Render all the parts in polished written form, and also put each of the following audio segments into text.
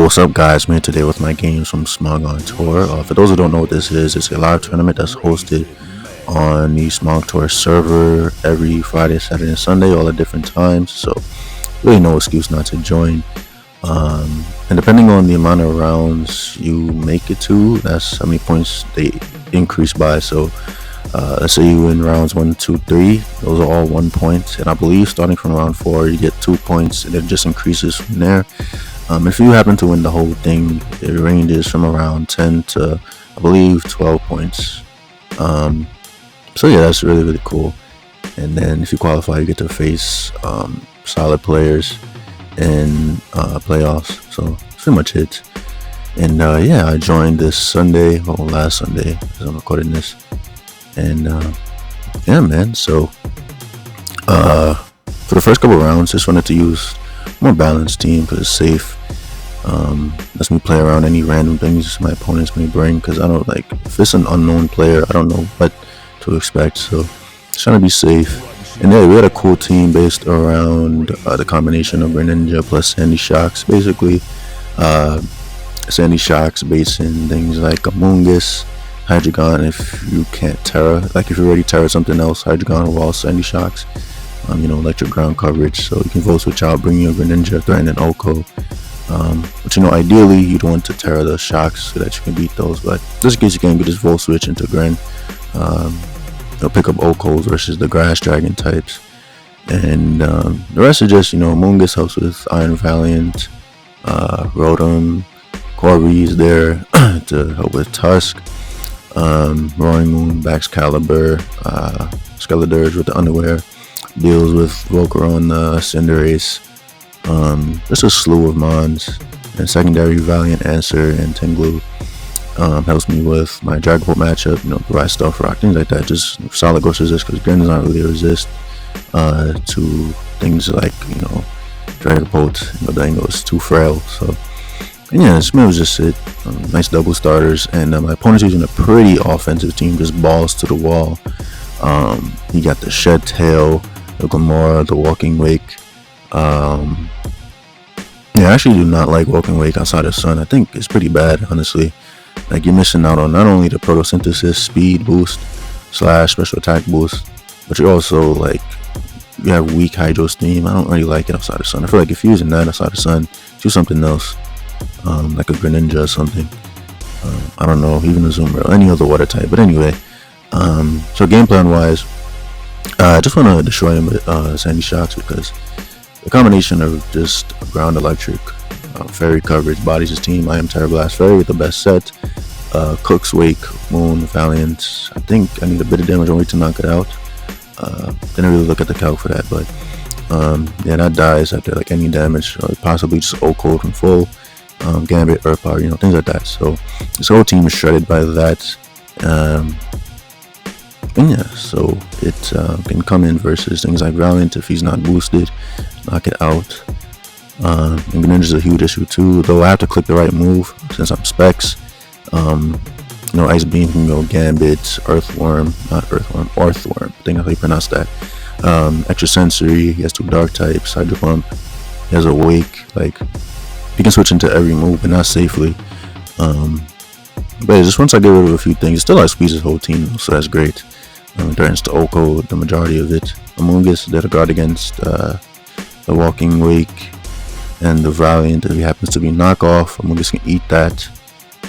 What's up, guys? I'm here today with my games from Smogon Tour. For those who don't know what this is, it's a live tournament that's hosted on the Smogon Tour server every Friday, Saturday, and Sunday, all at different times. So, really no excuse not to join. And depending on the amount of rounds you make it to, that's how many points they increase by. So, let's say you win rounds 1, 2, 3. Those are all 1 point. And I believe starting from round 4, you get 2 points, and it just increases from there. If you happen to win the whole thing, it ranges from around 10 to, I believe, 12 points. So yeah, that's really cool. And then if you qualify, you get to face solid players in playoffs. So that's pretty much it. And yeah, I joined this Sunday, last Sunday, as I'm recording this. And yeah, man. So for the first couple rounds, just wanted to use more balanced team because it's safe. Lets me play around any random things my opponents may bring, because I don't like, if it's an unknown player, I don't know what to expect. So just trying to be safe. And yeah, we had a cool team based around the combination of Greninja plus Sandy Shocks. Basically, Sandy Shocks based in things like Amoonguss, Hydreigon if you can't Terra. Like if you already Terra something else, Hydreigon will also Sandy Shocks. Electric ground coverage, so you can vote switch out, bring your Greninja, threaten an Oko. But ideally you'd want to Terra the Shocks so that you can beat those, but just in case you can, you just vote switch into Gren. Pick up Okos versus the Grass Dragon types, and the rest are just, Amoonguss helps with Iron Valiant, Rotom, Corvi's there to help with Tusk, Roaring Moon backs Caliber, Skeledirge with the Underwear, deals with Volcarona, Cinderace, just a slew of Mons, and secondary Valiant Answer and Ting-Lu helps me with my Dragapult matchup, provide Stuff Rock, things like that, just solid ghost resist, because Gren does not really resist to things like, Dragapult, Dango is too frail. So, and yeah, this was just it. Nice double starters, and my opponent's using a pretty offensive team, just balls to the wall. You got the Shed Tail, the Glamora, the Walking Wake. Yeah, I actually do not like Walking Wake outside of Sun. I think it's pretty bad, honestly. Like, you're missing out on not only the photosynthesis speed boost / special attack boost, but you're also you have weak Hydro Steam. I don't really like it outside of Sun. I feel like if you're using that outside of Sun, do something else, like a Greninja or something. I don't know, even a Zoomer or any other water type. But anyway, so game plan wise, I just want to destroy him with Sandy Shocks, because the combination of just ground electric, fairy coverage, bodies his team. I am Terra Blast Fairy with the best set. Cook's Wake, Moon, Valiant. I think I need a bit of damage on way to knock it out. Didn't really look at the calc for that, but yeah, that dies after any damage, or possibly just Oko from full. Gambit, Earth Power, things like that. So this whole team is shredded by that. And yeah, so it can come in versus things like Valiant if he's not boosted, knock it out. And Greninja's a huge issue too, though I have to click the right move since I'm Specs. Ice Beam can go Gambit, Earthworm, I think that's how you pronounce that. Extra Sensory, he has 2 Dark types, Hydro Pump, he has a Wake, he can switch into every move, but not safely. But just once I get rid of a few things, it still outspeeds his whole team though, so that's great. Threatens to Oko the majority of it. Amoonguss did a guard against the Walking Wake and the Valiant. If he happens to be knockoff, Amoonguss can eat that.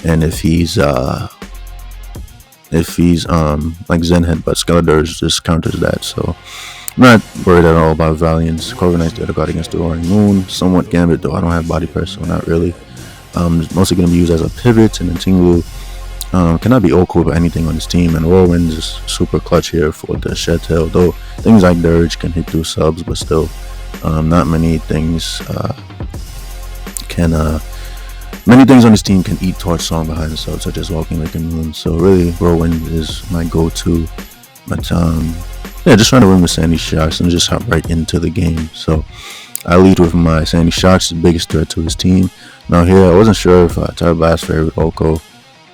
And if he's like Zen Headbutt, Skeledirge just counters that. So I'm not worried at all about Valiants. Corviknight did a guard against the Roaring Moon. Somewhat Gambit though, I don't have body press, so not really. Mostly going to be used as a pivot, and then Ting-Lu cannot be Oko by anything on his team, and Whirlwind is super clutch here for the Shed Tail, though things like Dirge can hit through subs, but still not many things many things on his team can eat Torch Song behind the subs, such as Walking Wake and Moon. So really Whirlwind is my go-to, but yeah, just trying to win with Sandy Shocks and just hop right into the game. So I lead with my Sandy Shocks, the biggest threat to his team. Now here, I wasn't sure if Terra Blast Fairy with Oko.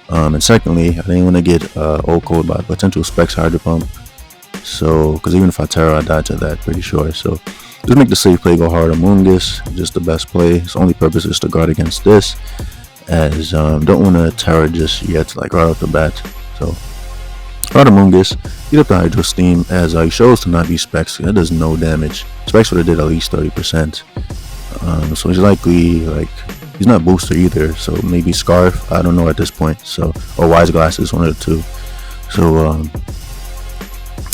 And secondly, I didn't want to get Oko by potential Specs Hydro Pump. So, because even if I Terra, I die to that, pretty sure. So Just make the safe play go hard Among Us. Just the best play. Its only purpose is to guard against this, as don't want to Terra just yet, like right off the bat. So right Among Us, get up the Hydro Steam, as he shows to not be Specs. That does no damage. Specs would have did at least 30%. So he's likely, like, he's not booster either, so maybe Scarf, I don't know at this point. So, or Wise Glasses, one of the two. So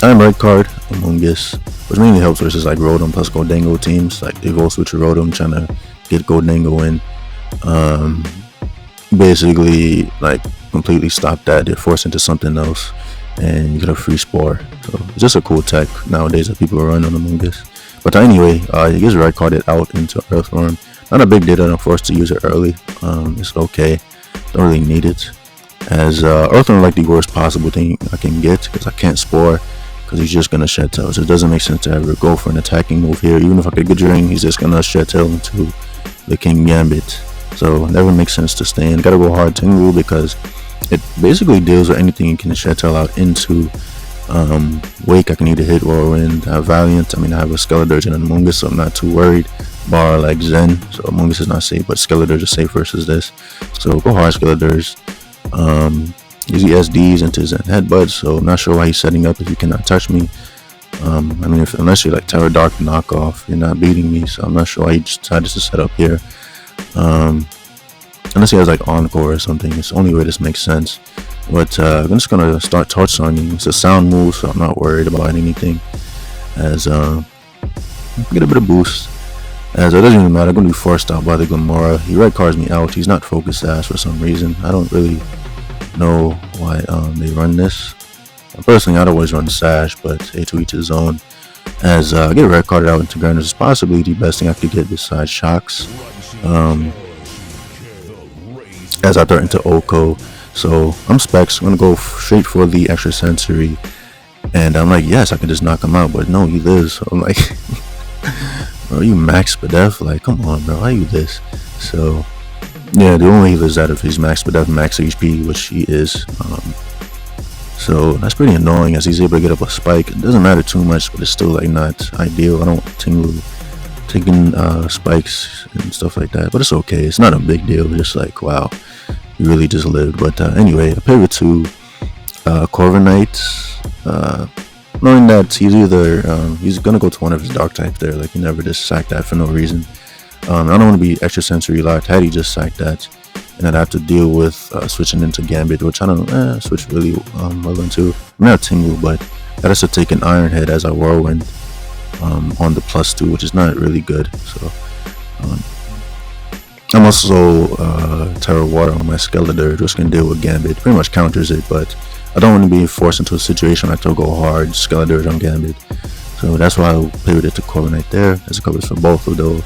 I'm red card Among Us, which mainly helps versus like Rotom plus Goldango teams. Like they go switch a Rotom trying to get Goldango in. Basically like completely stop that. They're forced into something else, and you get a free Spore. So it's just a cool tech nowadays that people run on Among Us. But anyway, he gets red carded out into Earthworm. Not a big deal that I'm forced to use it early. It's okay. Don't really need it. As Earthworm like the worst possible thing I can get, because I can't Spore, because he's just gonna Shed Tail. So it doesn't make sense to ever go for an attacking move here. Even if I could get Drain, he's just gonna Shed Tail into the King Gambit. So it never makes sense to stay in. Gotta go hard Ting-Lu, because it basically deals with anything you can Shed Tail out into. Wake, I can either hit Whirlwind. I have Valiant. I mean, I have a Skeledirge and an Among Us, so I'm not too worried. Bar like Zen, so Among Us is not safe, but Skeledirge is safe versus this. So go hard Skeledirge. Usually SDs into Zen Headbutt, so I'm not sure why he's setting up if you cannot touch me. I mean, unless you're like Terra Dark knockoff, you're not beating me, so I'm not sure why he decided to set up here. Unless he has like Encore or something, it's the only way this makes sense. But I'm just gonna start Touch Songing. It's a sound move, so I'm not worried about anything. As get a bit of boost. As it doesn't even matter, I'm gonna be forced out by the Glamora. He red cards me out. He's not Focus Sash for some reason. I don't really know why they run this. Personally, I'd always run Sash, but to each his own. As I get red carded out into Grinders is possibly the best thing I could get besides Shocks. As I throw into Oko. So I'm Specs. I'm gonna go straight for the extra sensory, and I'm like, yes, I can just knock him out, but no, he lives. So I'm like, bro, you max Spadef? Like, come on, bro, how you this? So yeah, the only way he lives out if he's max Spadef, max HP, which he is. So that's pretty annoying, as he's able to get up a spike. It doesn't matter too much, but it's still like not ideal. I don't Ting-Lu taking spikes and stuff like that, but it's okay. It's not a big deal. Just like, wow, you really just lived. But anyway, I pivot to Corviknight, knowing that he's either he's gonna go to one of his dark types there. Like, you never just sack that for no reason. I don't want to be extra sensory locked. Had he just sacked that, and I'd have to deal with switching into Gambit, which I don't switch really well into. I'm not Ting-Lu, but that has to take an Iron Head as a Whirlwind on the +2, which is not really good. So I'm also Terra Water on my Skeledirge, which can deal with Gambit. Pretty much counters it, but I don't want to be forced into a situation where I have to go hard Skeledirge on Gambit. So that's why I pivoted to Corviknight there, as it covers for both of those,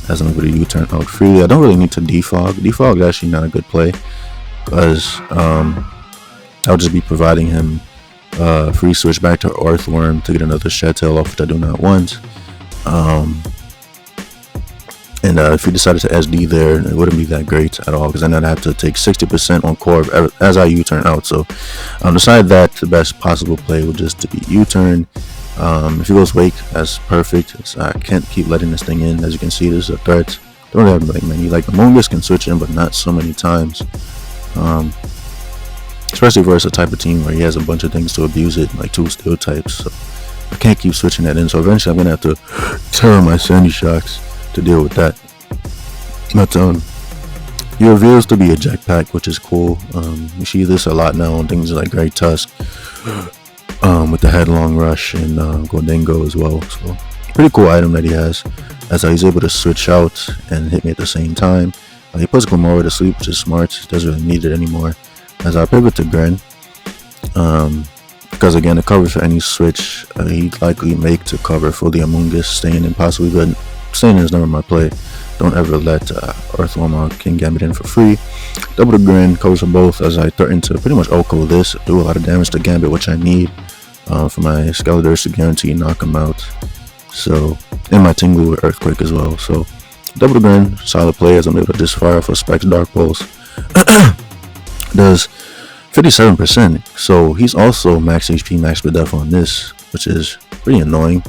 as I'm able to U-turn out freely. I don't really need to defog. Defog is actually not a good play, because I'll just be providing him free switch back to Earthworm to get another Shed Tail off, which I do not want. And if you decided to SD there, it wouldn't be that great at all, because then I'd have to take 60% on Corv as I U-turn out. So decided that the best possible play would just to be U-turn. If he goes Wake, that's perfect. So I can't keep letting this thing in. As you can see, this is a threat. Don't really have like many. Like Among Us can switch in, but not so many times. Especially versus a type of team where he has a bunch of things to abuse it, like 2 Steel types. So I can't keep switching that in. So eventually I'm gonna have to tear my Sandy Shocks to deal with that. But he reveals to be a jetpack, which is cool. You see this a lot now on things like Great Tusk, with the Headlong Rush and Goldango as well. So pretty cool item that he has, as he's able to switch out and hit me at the same time. He puts Glamora to sleep, which is smart. Doesn't really need it anymore. As I pivot to Gren, because again, the coverage for any switch he'd likely make to cover for the Among Us, staying in possibly, but staying in is never my play. Don't ever let Earthworm or King Gambit in for free. Double the Gren, covers for both, as I threaten to pretty much Oko this, do a lot of damage to Gambit, which I need for my Skeledirge to guarantee knock him out. So, and my Ting-Lu with Earthquake as well. So double the Gren, solid play, as I'm able to just fire off a Specs Dark Pulse. Does 57%, so he's also max HP, max Spadef on this, which is pretty annoying.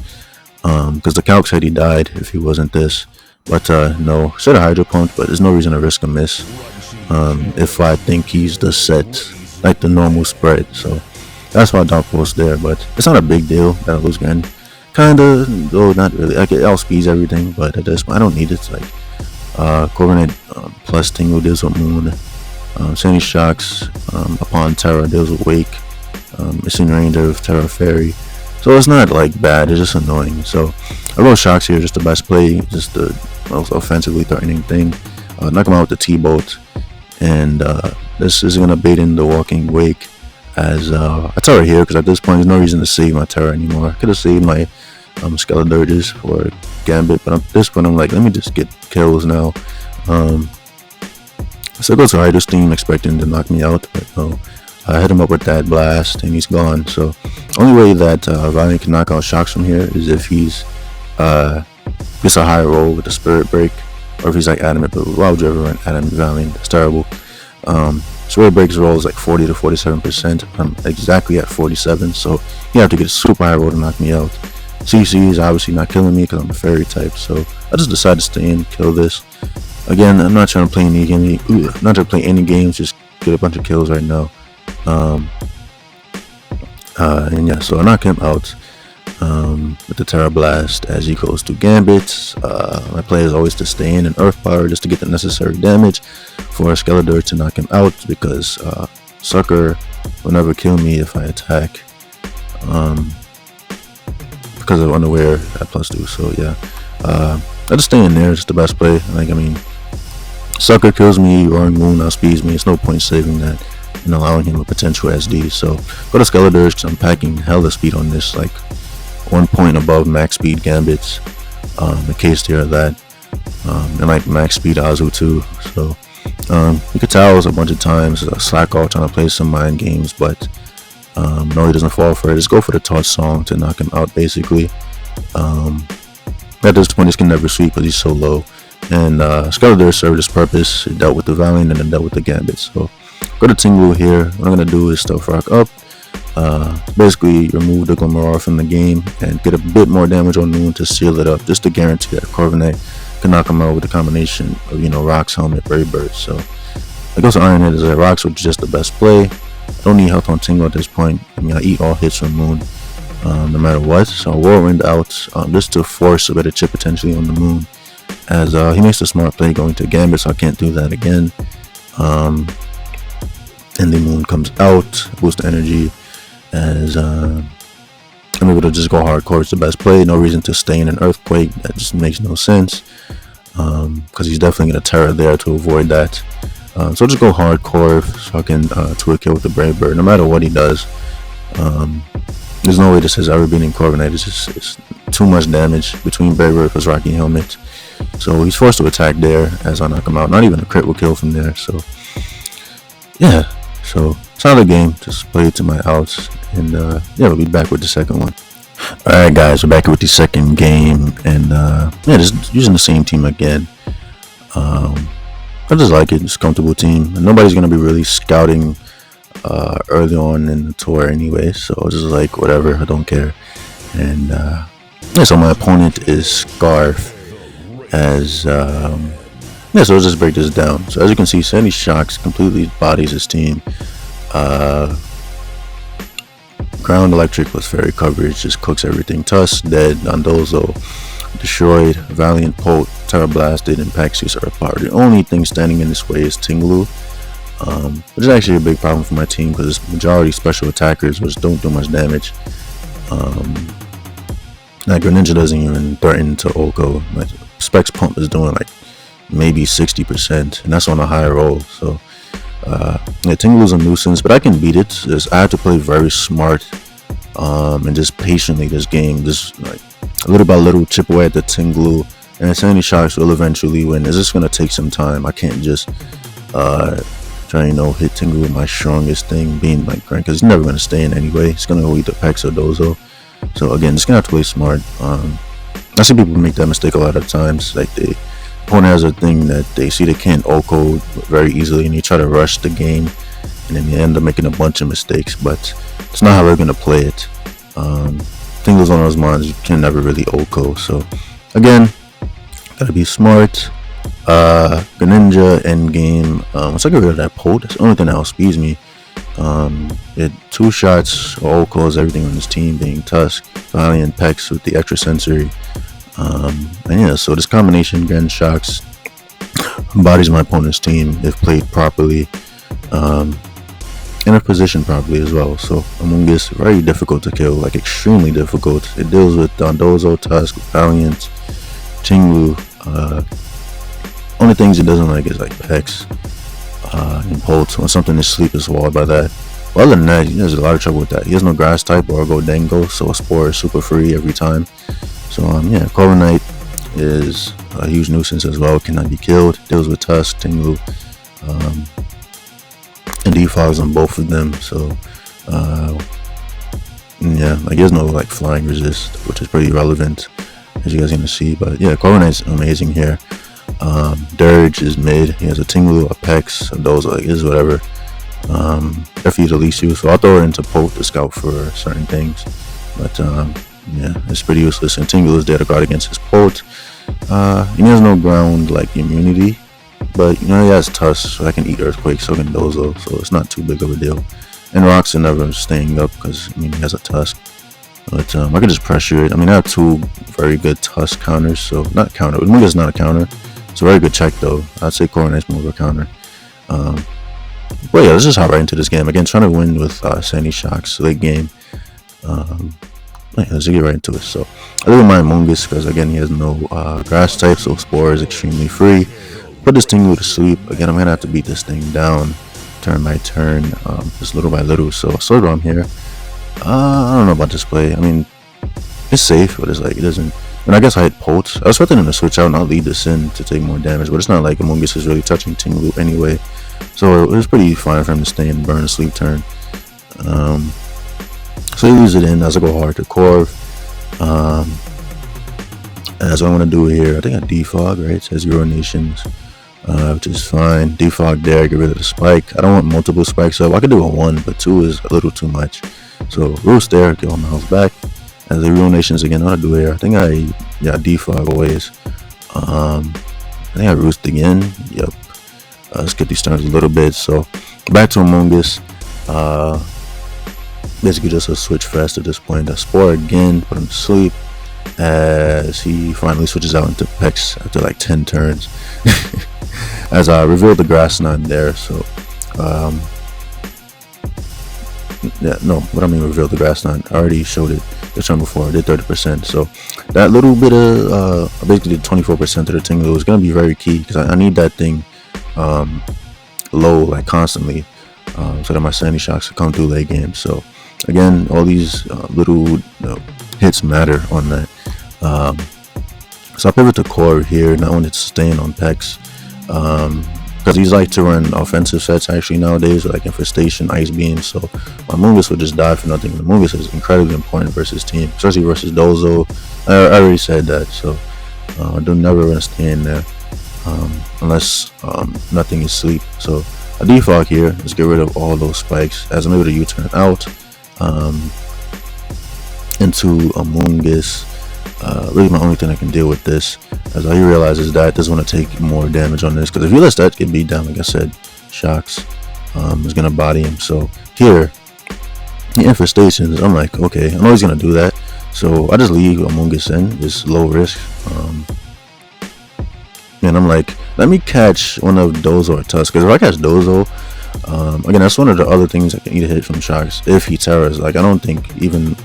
because the calc said he died if he wasn't this. But no, should have Hydro Pumped, but there's no reason to risk a miss if I think he's the set, like the normal spread. So that's why I don't post there, but it's not a big deal that I lose again. Kinda, though not really. Like it outspeeds everything, but at this point I don't need it. Like Corviknight plus Ting-Lu deals with Moon. Sandy Shocks upon Terra deals with Wake. Missing Range of Terra Fairy. So it's not like bad, it's just annoying. So I roll Shocks here, just the best play, just the most offensively threatening thing. Knock him out with the T-Bolt, and this is gonna bait in the Walking Wake as I Terra here, because at this point there's no reason to save my Terra anymore. I could have saved my Skeledirges for Gambit, but at this point I'm like, let me just get kills now. So I go to Hydro Steam expecting to knock me out, but no. I hit him up with that blast and he's gone. So only way that Valiant can knock out Shocks from here is if he's gets a higher roll with the Spirit Break, or if he's like Adamant. But why would you ever run Adamant Valiant? That's terrible. Spirit Break's roll is like 40 to 47%. I'm exactly at 47, so you have to get a super high roll to knock me out. CC is obviously not killing me because I'm a fairy type, so I just decided to stay in, kill this. Again, I'm not trying to play any games, just get a bunch of kills right now. And yeah, so I knock him out with the Terra Blast as he goes to Gambit. My play is always to stay in and Earth Power just to get the necessary damage for a Skeletor to knock him out, because Sucker will never kill me if I attack, because of Unaware at +2. So yeah, I just stay in there. It's the best play. Like, I mean, Sucker kills me, Roaring Moon outspeeds me. It's no point saving that and allowing him a potential SD. So go to Skeledirge because I'm packing hella speed on this, like 1 point above max speed Gambits. The case here of that, and like max speed Azu too. So you could tell us a bunch of times slack off trying to play some mind games, but no, he doesn't fall for it. Just go for the Torch Song to knock him out basically. At this point he's can never sweep because he's so low, and Skeledirge served his purpose. It dealt with the Valiant and then dealt with the Gambit. So go to Ting-Lu here. What I'm gonna do is Stealth Rock up, basically remove the Glimmer from the game and get a bit more damage on Moon to seal it up, just to guarantee that Corviknight can knock him out with a combination of, you know, Rocks, Helmet, Brave Bird. So I go to Iron Head as a Rocks, which is just the best play. I don't need health on Ting-Lu at this point. I mean, I eat all hits from Moon, no matter what. So I'll Whirlwind out just to force a better chip potentially on the Moon, as he makes a smart play going to Gambit, so I can't do that again. And the Moon comes out, boost the energy, as I'm able to just go hardcore. It's the best play. No reason to stay in an Earthquake. That just makes no sense, because he's definitely going to Terra there to avoid that. So just go hardcore so I can Twig kill with the Brave Bird, no matter what he does. There's no way this has ever been in Corviknight. It's too much damage between Brave Bird plus Rocky Helmet. So he's forced to attack there as I knock him out. Not even a crit will kill from there. So yeah, so solid game. Just play it to my outs, and yeah, we'll be back with the second one. Alright guys, we're back with the second game, and yeah, just using the same team again. I just like it. It's a comfortable team, and nobody's gonna be really scouting early on in the tour anyway, so just like whatever, I don't care. And yeah, so my opponent is Scarf, as yeah, so let's just break this down. So as you can see, Sandy Shocks completely bodies his team. Ground Electric plus Fairy coverage just cooks everything. Tusk dead, Dondozo destroyed, Valiant Polt, Terra Blasted, and Paxius Earth Power. The only thing standing in this way is Ting-Lu, which is actually a big problem for my team because it's majority special attackers which don't do much damage. Like Greninja doesn't even threaten to Oko. Like Specs Pump is doing like maybe 60%, and that's on a higher roll. So yeah, Ting-Lu's a nuisance, but I can beat it. Just, I have to play very smart and just patiently this game, just like little by little chip away at the Ting-Lu, and Sandy Shocks will eventually win. It's just gonna take some time. I can't just try, you know, hit Ting-Lu with my strongest thing being like Grand, because he's never gonna stay in anyway. He's gonna go either Pex or Dozo. So again, just gonna have to play smart. I see people make that mistake a lot of times. Like the opponent has a thing that they see they can't Oko very easily, and you try to rush the game, and then you end up making a bunch of mistakes. But it's not how we're gonna play it. Ting-Lu's one of those mons you can never really OHKO. So again, gotta be smart. Greninja endgame. Once I get rid of that Polt, that's the only thing that outspeeds me. It 2 shots or OHKOs everything on this team, being Tusk, Valiant, Pex with the extra sensory. And yeah, so this combination again shocks, bodies my opponent's team if played properly, in a position properly as well. So Amoonguss, very difficult to kill, like extremely difficult. It deals with Dondozo, Tusk, Valiant, Ting-Lu. Only things it doesn't like is like Pex and Polt. When something is sleep is swallowed by that. Well, other than that, he has a lot of trouble with that. He has no grass type or go Dango, so a Spore is super free every time. So yeah, Corviknight is a huge nuisance as well. Cannot be killed. Deals with Tusk, Ting-Lu, and defogs on both of them. So yeah, like there's no like flying resist, which is pretty relevant as you guys are gonna see. But yeah, Corviknight's amazing here. Dirge is mid. He has a Ting-Lu, a Pex, and those like is whatever. Definitely the least use. So I'll throw it into Polt to scout for certain things. But yeah, it's pretty useless. And Ting-Lu is there to guard against his Polt. He has no ground like immunity, but you know he has Tusk, so I can eat Earthquake, so can Dozo, so it's not too big of a deal. And Rocks are never staying up because I mean he has a Tusk. But I can just pressure it. I mean I have 2 very good Tusk counters, so not counter. Munga's not a counter. It's a very good check though. I'd say Corviknight's more of a counter. But yeah, let's just hop right into this game. Again, trying to win with Sandy Shocks late game. Yeah, let's get right into it. So I don't mind Amoonguss because again he has no grass type, so Spore is extremely free. Put this Ting-Lu to sleep. Again, I'm gonna have to beat this thing down turn by turn, just little by little. So Sword Bomb here. I don't know about this play. I mean, it's safe, but it's like it doesn't. And I guess I hit Polt. I was expecting him to switch out and I'll lead this in to take more damage, but it's not like Amoonguss is really touching Ting-Lu anyway. So it was pretty fine for him to stay and burn a sleep turn. So he leaves it in as I go hard to Corv. As I want to do here, I think I defog, right? It says Nations, which is fine. Defog there, get rid of the spike. I don't want multiple spikes up. I could do a 1, but 2 is a little too much. So Roost there, get all my health back. As the Nations again, what I do here, I think I defog always. I think I Roost again. Yep. Let's get these turns a little bit. So back to Amoonguss. Basically just a switch fast at this point. I Spore again, put him to sleep as he finally switches out into Pex after like 10 turns. As I revealed the grass knot there. So yeah, no, what I mean revealed the grass knot, I already showed it the turn before. I did 30%, so that little bit of basically 24% of the Ting-Lu is gonna be very key because I need that thing low like constantly, so that my Sandy Shocks will come through late game. So again, all these little hits matter on that. So I pivot to Corv here, not when it's staying on Pex, because he's like to run offensive sets actually nowadays, like Infestation, Ice Beam. So my Amoonguss would just die for nothing. The Amoonguss is incredibly important versus team, especially versus Dozo. I already said that, so I do never want to stay in there unless nothing is sleep. So a defog here, let's get rid of all those spikes as I'm able to U-turn out into Amoonguss. Really my only thing I can deal with this, as he realizes that doesn't want to take more damage on this, because if he lets that get beat down, like I said, Shocks is gonna body him. So here the Infestations, I'm like, okay, I know he's gonna do that, so I just leave Amoonguss in. It's low risk, and I'm like, let me catch one of Dozo or Tusk, because if I catch Dozo, again, that's one of the other things I can eat a hit from Shocks if he terrors. Like I don't think even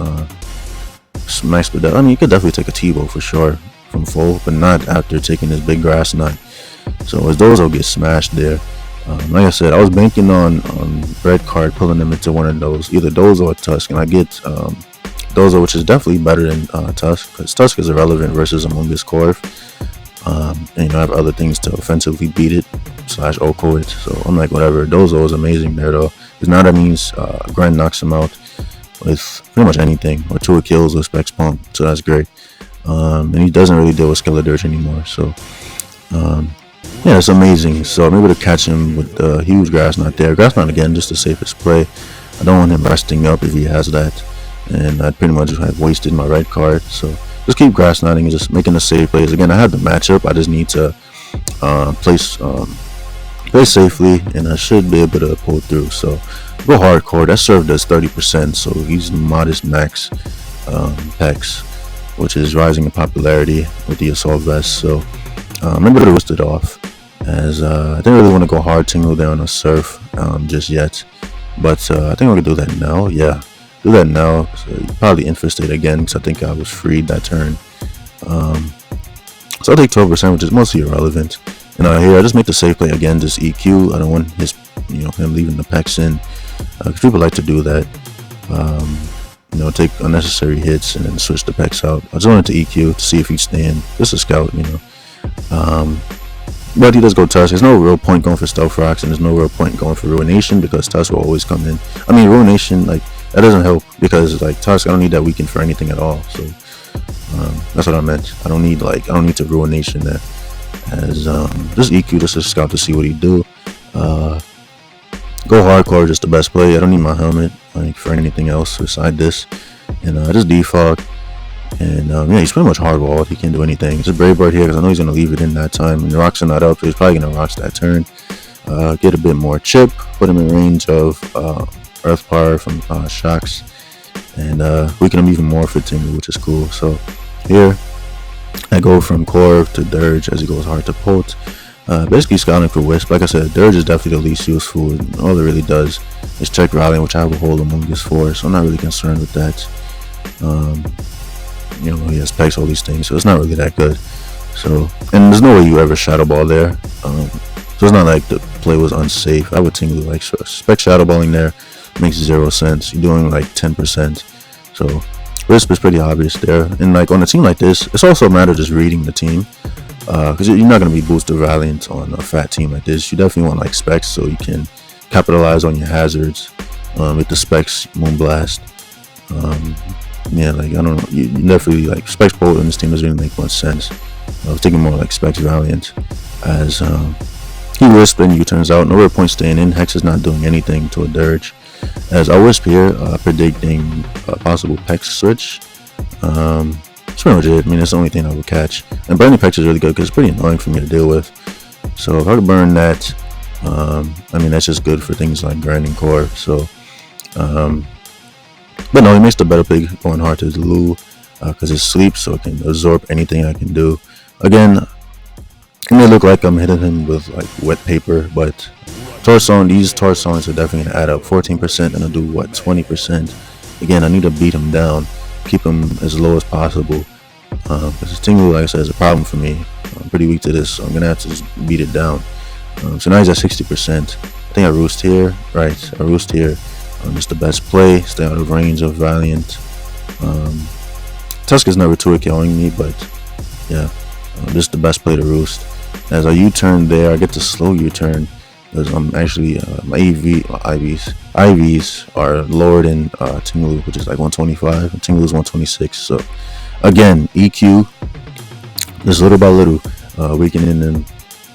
Max Pedal, I mean, you could definitely take a T-Bow for sure from full, but not after taking this big grass knot. So as Dozo gets smashed there, like I said, I was banking on red card pulling them into one of those, either Dozo or Tusk, and I get Dozo, which is definitely better than Tusk, because Tusk is irrelevant versus Amoonguss Corv. And you know, I have other things to offensively beat it / OHKO it. So I'm like, whatever. Dozo is amazing there though, because now that means Grand knocks him out with pretty much anything, or 2 kills with Specs Pump, so that's great. And he doesn't really deal with Skeledirge anymore, so yeah, it's amazing. So I'm able to catch him with the huge grass knot there. Grass knot again, just the safest play. I don't want him resting up if he has that, and I pretty much have wasted my red card. So just keep grass knotting and just making the safe plays. Again, I have the matchup. I just need to play safely, and I should be able to pull through. So go hardcore. That serve does 30%, so he's modest max pex, which is rising in popularity with the assault vest. So I'm able to roast it off, as I didn't really want to go hard Ting-Lu there on a surf just yet, but I think we're gonna do that now. Yeah, do that now. So probably infestate again, because I think I was freed that turn. So I'll take 12%, which is mostly irrelevant. And here I just make the safe play again, just EQ. I don't want his, him leaving the pecs in, because people like to do that. Take unnecessary hits and then switch the pecs out. I just wanted to EQ to see if he'd stay in. Just a scout, But he does go Tusk. There's no real point going for Stealth Rocks, and there's no real point going for Ruination, because Tusk will always come in. I mean, Ruination, that doesn't help, because Tusk, I don't need that weaken for anything at all. So that's what I meant. I don't need to Ruination there. As just EQ, just a scout to see what he do. Go hardcore, just the best play. I don't need my helmet for anything else beside this. And just defog. And he's pretty much hardballed. He can't do anything. It's a Brave Bird here, because I know he's gonna leave it in that time. And the rocks are not up, so he's probably gonna rocks that turn. Get a bit more chip, put him in range of Earth Power from Shocks, and weaken him even more for Ting-Lu, which is cool. So here I go from Corv to Dirge as he goes hard to Polt. Basically scouting for Wisp. Like I said, Dirge is definitely the least useful. All it really does is check rallying, which I have a whole Amogus for, so I'm not really concerned with that. He has pecs, all these things, so it's not really that good. So, and there's no way you ever Shadow Ball there. So it's not like the play was unsafe. I would Ting-Lu spec Shadow Balling there makes 0 sense. You're doing 10%. So Wisp is pretty obvious there. And on a team like this, it's also a matter of just reading the team. Because you're not going to be boosted Valiant on a fat team like this. You definitely want specs, so you can capitalize on your hazards with the specs Moonblast. I don't know. You definitely specs Bolt in this team doesn't really make much sense. I was thinking more specs Valiant, as he Wisp and you turns out. No real point staying in. Hex is not doing anything to a Dirge. As I Wisp here, predicting a possible Pex switch. That's pretty much it. I mean, that's the only thing I would catch. And burning Pex is really good, because it's pretty annoying for me to deal with. So if I could burn that, that's just good for things like grinding core. So, but no, he makes the better play going hard to the Lu, because it sleeps, so it can absorb anything I can do. Again, it may look like I'm hitting him with wet paper, but these Torson are definitely gonna add up. 14%, and I'll do 20%. Again, I need to beat him down, keep him as low as possible, because Ting-Lu, like I said, is a problem for me. I'm pretty weak to this, so I'm gonna have to just beat it down. So now he's at 60%. I think I roost here, right? I roost here. Just the best play, stay out of range of Valiant. Tusk is never 2 killing me, but yeah, just the best play to roost. As I U-turn there, I get to slow U-turn, because I'm actually my IVs are lower than Ting-Lu, which is 125, and Ting-Lu is 126. So again, EQ, just little by little, weakening him.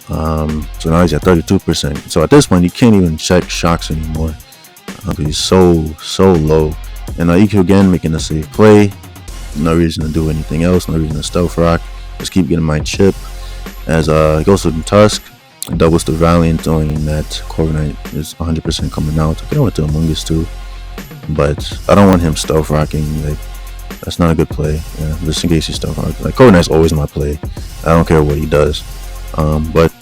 So now he's at 32%. So at this point, you can't even check shocks anymore. He's so low. And EQ again, making a safe play. No reason to do anything else. No reason to Stealth Rock. Just keep getting my chip. As he goes to Tusk, doubles the Valiant, knowing that Corviknight is 100% coming out. I could have went to Amogus too, but I don't want him Stealth Rocking. That's not a good play. Yeah, just in case he Stealth Rock. Corviknight's always my play. I don't care what he does. But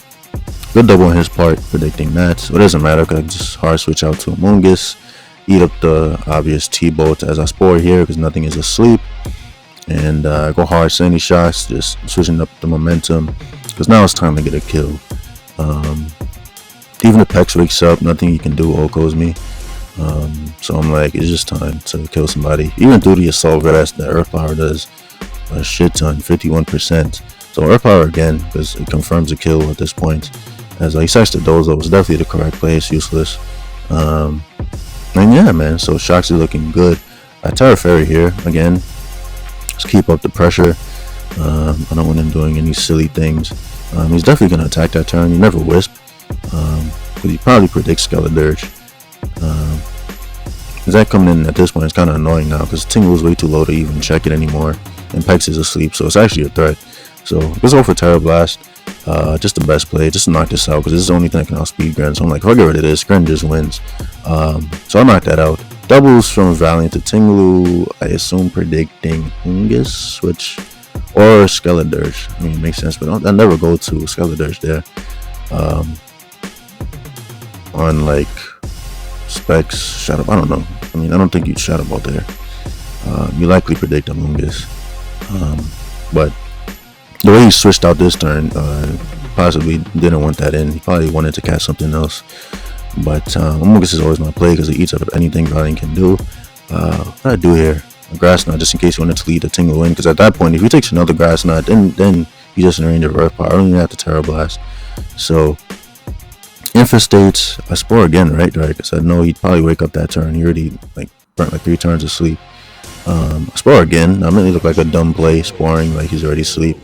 good double on his part, predicting that. So it doesn't matter, because I just hard switch out to Amogus, eat up the obvious T-Bolt as I Spore here, because nothing is asleep, and go hard sandy shots, just switching up the momentum, because now it's time to get a kill. Even if Pex wakes up, nothing he can do Okos me. So I'm it's just time to kill somebody. Even through the assault vest, that Earth Power does a shit ton, 51%. So Earth Power again, because it confirms a kill at this point. As he sacks the Dozo, was definitely the correct play. It's useless. And yeah, man. So Shocks is looking good. I Terra Fairy here again. Just keep up the pressure. I don't want him doing any silly things. He's definitely gonna attack that turn. He never Wisp, because he probably predicts Skeledirge. Because that coming in at this point is kind of annoying now, because Ting-Lu is way too low to even check it anymore, and Pex is asleep, so it's actually a threat. So let's go for Terra Blast. Just the best play, just to knock this out, because this is the only thing that can outspeed Gren. So I'm like, if I get rid of this, Gren just wins. So I'll knock that out. Doubles from Valiant to Ting-Lu, I assume predicting Hungus switch or Skeledirge. I mean, it makes sense, but I'll never go to Skeledirge there. On like Specs, Shadow, I don't know. I mean, I don't think you'd Shadow Ball there. You likely predict Amoongus. But the way he switched out this turn, possibly didn't want that in. He probably wanted to catch something else. But Amoongus is always my play because it eats up anything Valiant can do. What I do here? A Grass Knot, just in case you wanted to lead the Ting-Lu in. Because at that point, if he takes another Grass Knot, then he's just in range of Earth Power. I don't even have to Terra Blast. So Infastates, I Spore again, right? Because I know he'd probably wake up that turn. He already like burnt like 3 turns of sleep. I Spore again. I really look like a dumb play, Sporing like he's already asleep.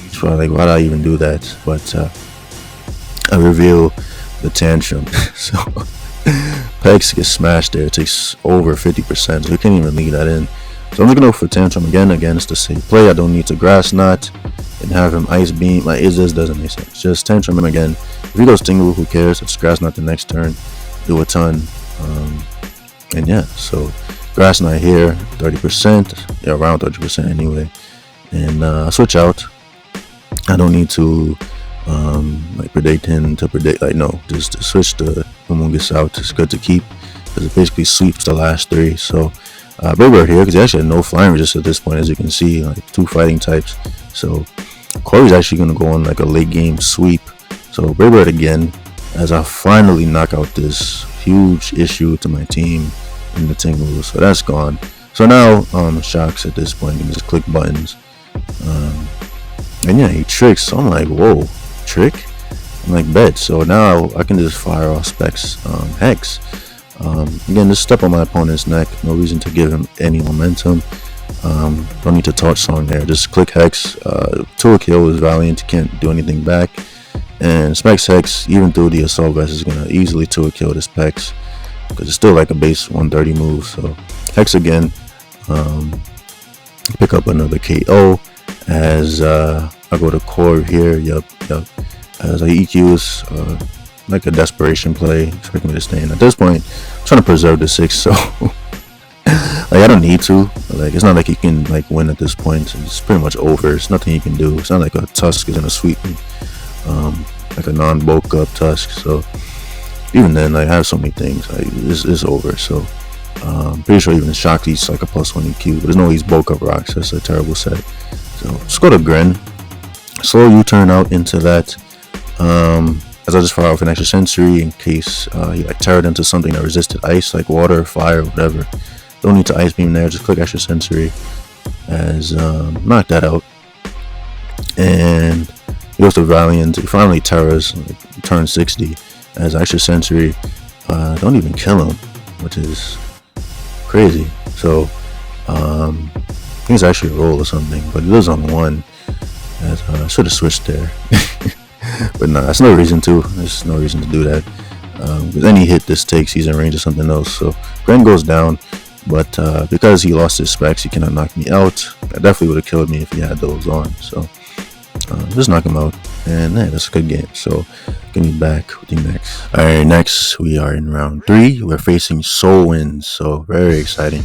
It's probably like, why did I even do that? But I reveal the Tantrum. So Pex gets smashed there. It takes over 50%, so we can't even lead that in. So I'm just gonna go for Tantrum again. It's the same play. I don't need to Grass Knot and have him Ice Beam. Like, it just doesn't make sense. Just Tantrum him again. If he goes Ting-Lu, who cares? It's Grass Knot the next turn. Do a ton. And yeah, so Grass Knot here, 30%. Yeah, around 30% anyway. And switch out. I don't need to like predict him to predict, like, no, just to switch the Amoongus out. It's good to keep because it basically sweeps the last 3. So Braybird here, because he actually had no flying resist at this point, as you can see, like 2 fighting types. So Corey's actually going to go on like a late game sweep. So Braybird again, as I finally knock out this huge issue to my team in the Ting-Lu. So that's gone. So now Shocks at this point, you can just click buttons. And yeah, he tricks. So I'm like, whoa, trick? I'm like, bet. So now I can just fire off Specs Hex. Again, just step on my opponent's neck. No reason to give him any momentum. Don't need to Torch Song there. Just click Hex. Tool kill is Valiant. You can't do anything back. And Specs Hex, even through the Assault Vest, is going to easily tool kill this Specs, because it's still like a base 130 move. So Hex again. Pick up another KO as I go to Core here. Yup. As I EQs, like a desperation play, expecting me to stay in. At this point, I'm trying to preserve the 6, so like, I don't need to. Like, it's not like he can like win at this point. It's pretty much over. There's nothing he can do. It's not like a Tusk is gonna sweep me, like a non-bulk up Tusk. So even then, like, I have so many things. Like, it's over. So pretty sure even Shock, he's like a +1 EQ, but there's no he's bulk up rocks. That's a terrible set. So let's go to Gren. Slow U-turn out into that. As I just fire off an extra sensory in case he like teared into something that resisted ice, like water, fire, whatever. Don't need to Ice Beam there, just click extra sensory as knock that out. And he goes to Valiant. He finally Terras, like, turn 60 as extra sensory. Don't even kill him, which is crazy. So I think it's actually a roll or something, but it is on 1. As I should have switched there. But nah, there's no reason to. There's no reason to do that. With any hit this takes, he's in range of something else. So Gren goes down, but because he lost his Specs, he cannot knock me out. That definitely would have killed me if he had those on. So just knock him out, and yeah, that's a good game. So get me back with the next. All right, next we are in round 3. We're facing Soulwind, so very exciting.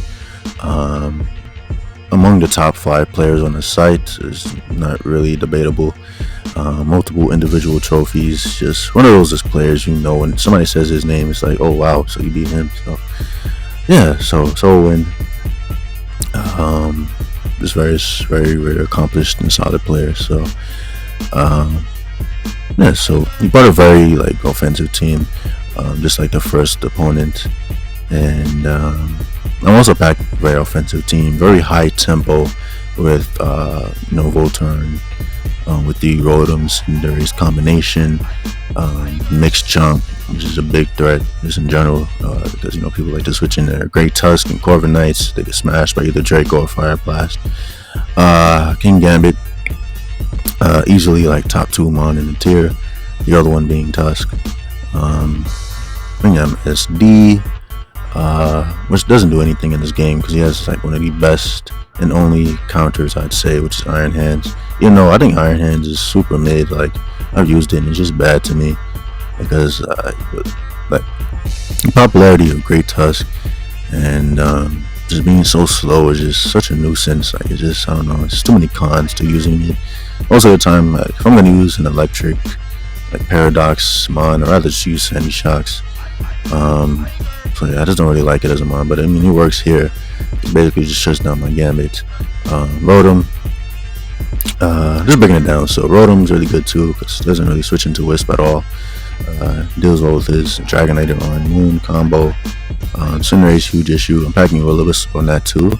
Among the top 5 players on the site is not really debatable. Multiple individual trophies, just one of those just players, you know, when somebody says his name, it's like, oh wow, so you beat him. So yeah, so Soulwind, just very accomplished and solid player. So yeah, so he brought a very like offensive team, just like the first opponent. And I'm also back a very offensive team, very high tempo with Volturn, with the Rotoms and Darius combination, mixed chunk, which is a big threat just in general, because people like to switch in there. Great Tusk and Corviknights, they get smashed by either Draco or Fire Blast. King Gambit, easily like top 2 mon in the tier, the other one being Tusk. SD, which doesn't do anything in this game because he has like one of the best and only counters, I'd say, which is Iron Hands. You know, I think Iron Hands is super mid. Like, I've used it and it's just bad to me because like the popularity of Great Tusk and just being so slow is just such a nuisance. Like, it's just, I don't know, it's too many cons to using it. Most of the time, like, if I'm gonna use an electric like Paradox Mon, I'd rather just use Sandy Shocks. So yeah, I just don't really like it as a Mon, but I mean, it works here. It basically just shuts down my Gambit. Rotom, just breaking it down. So Rotom's really good too because it doesn't really switch into Wisp at all. Deals well with his Dragonite on Moon combo. Incinerate's huge issue. I'm packing with a little bit on that too.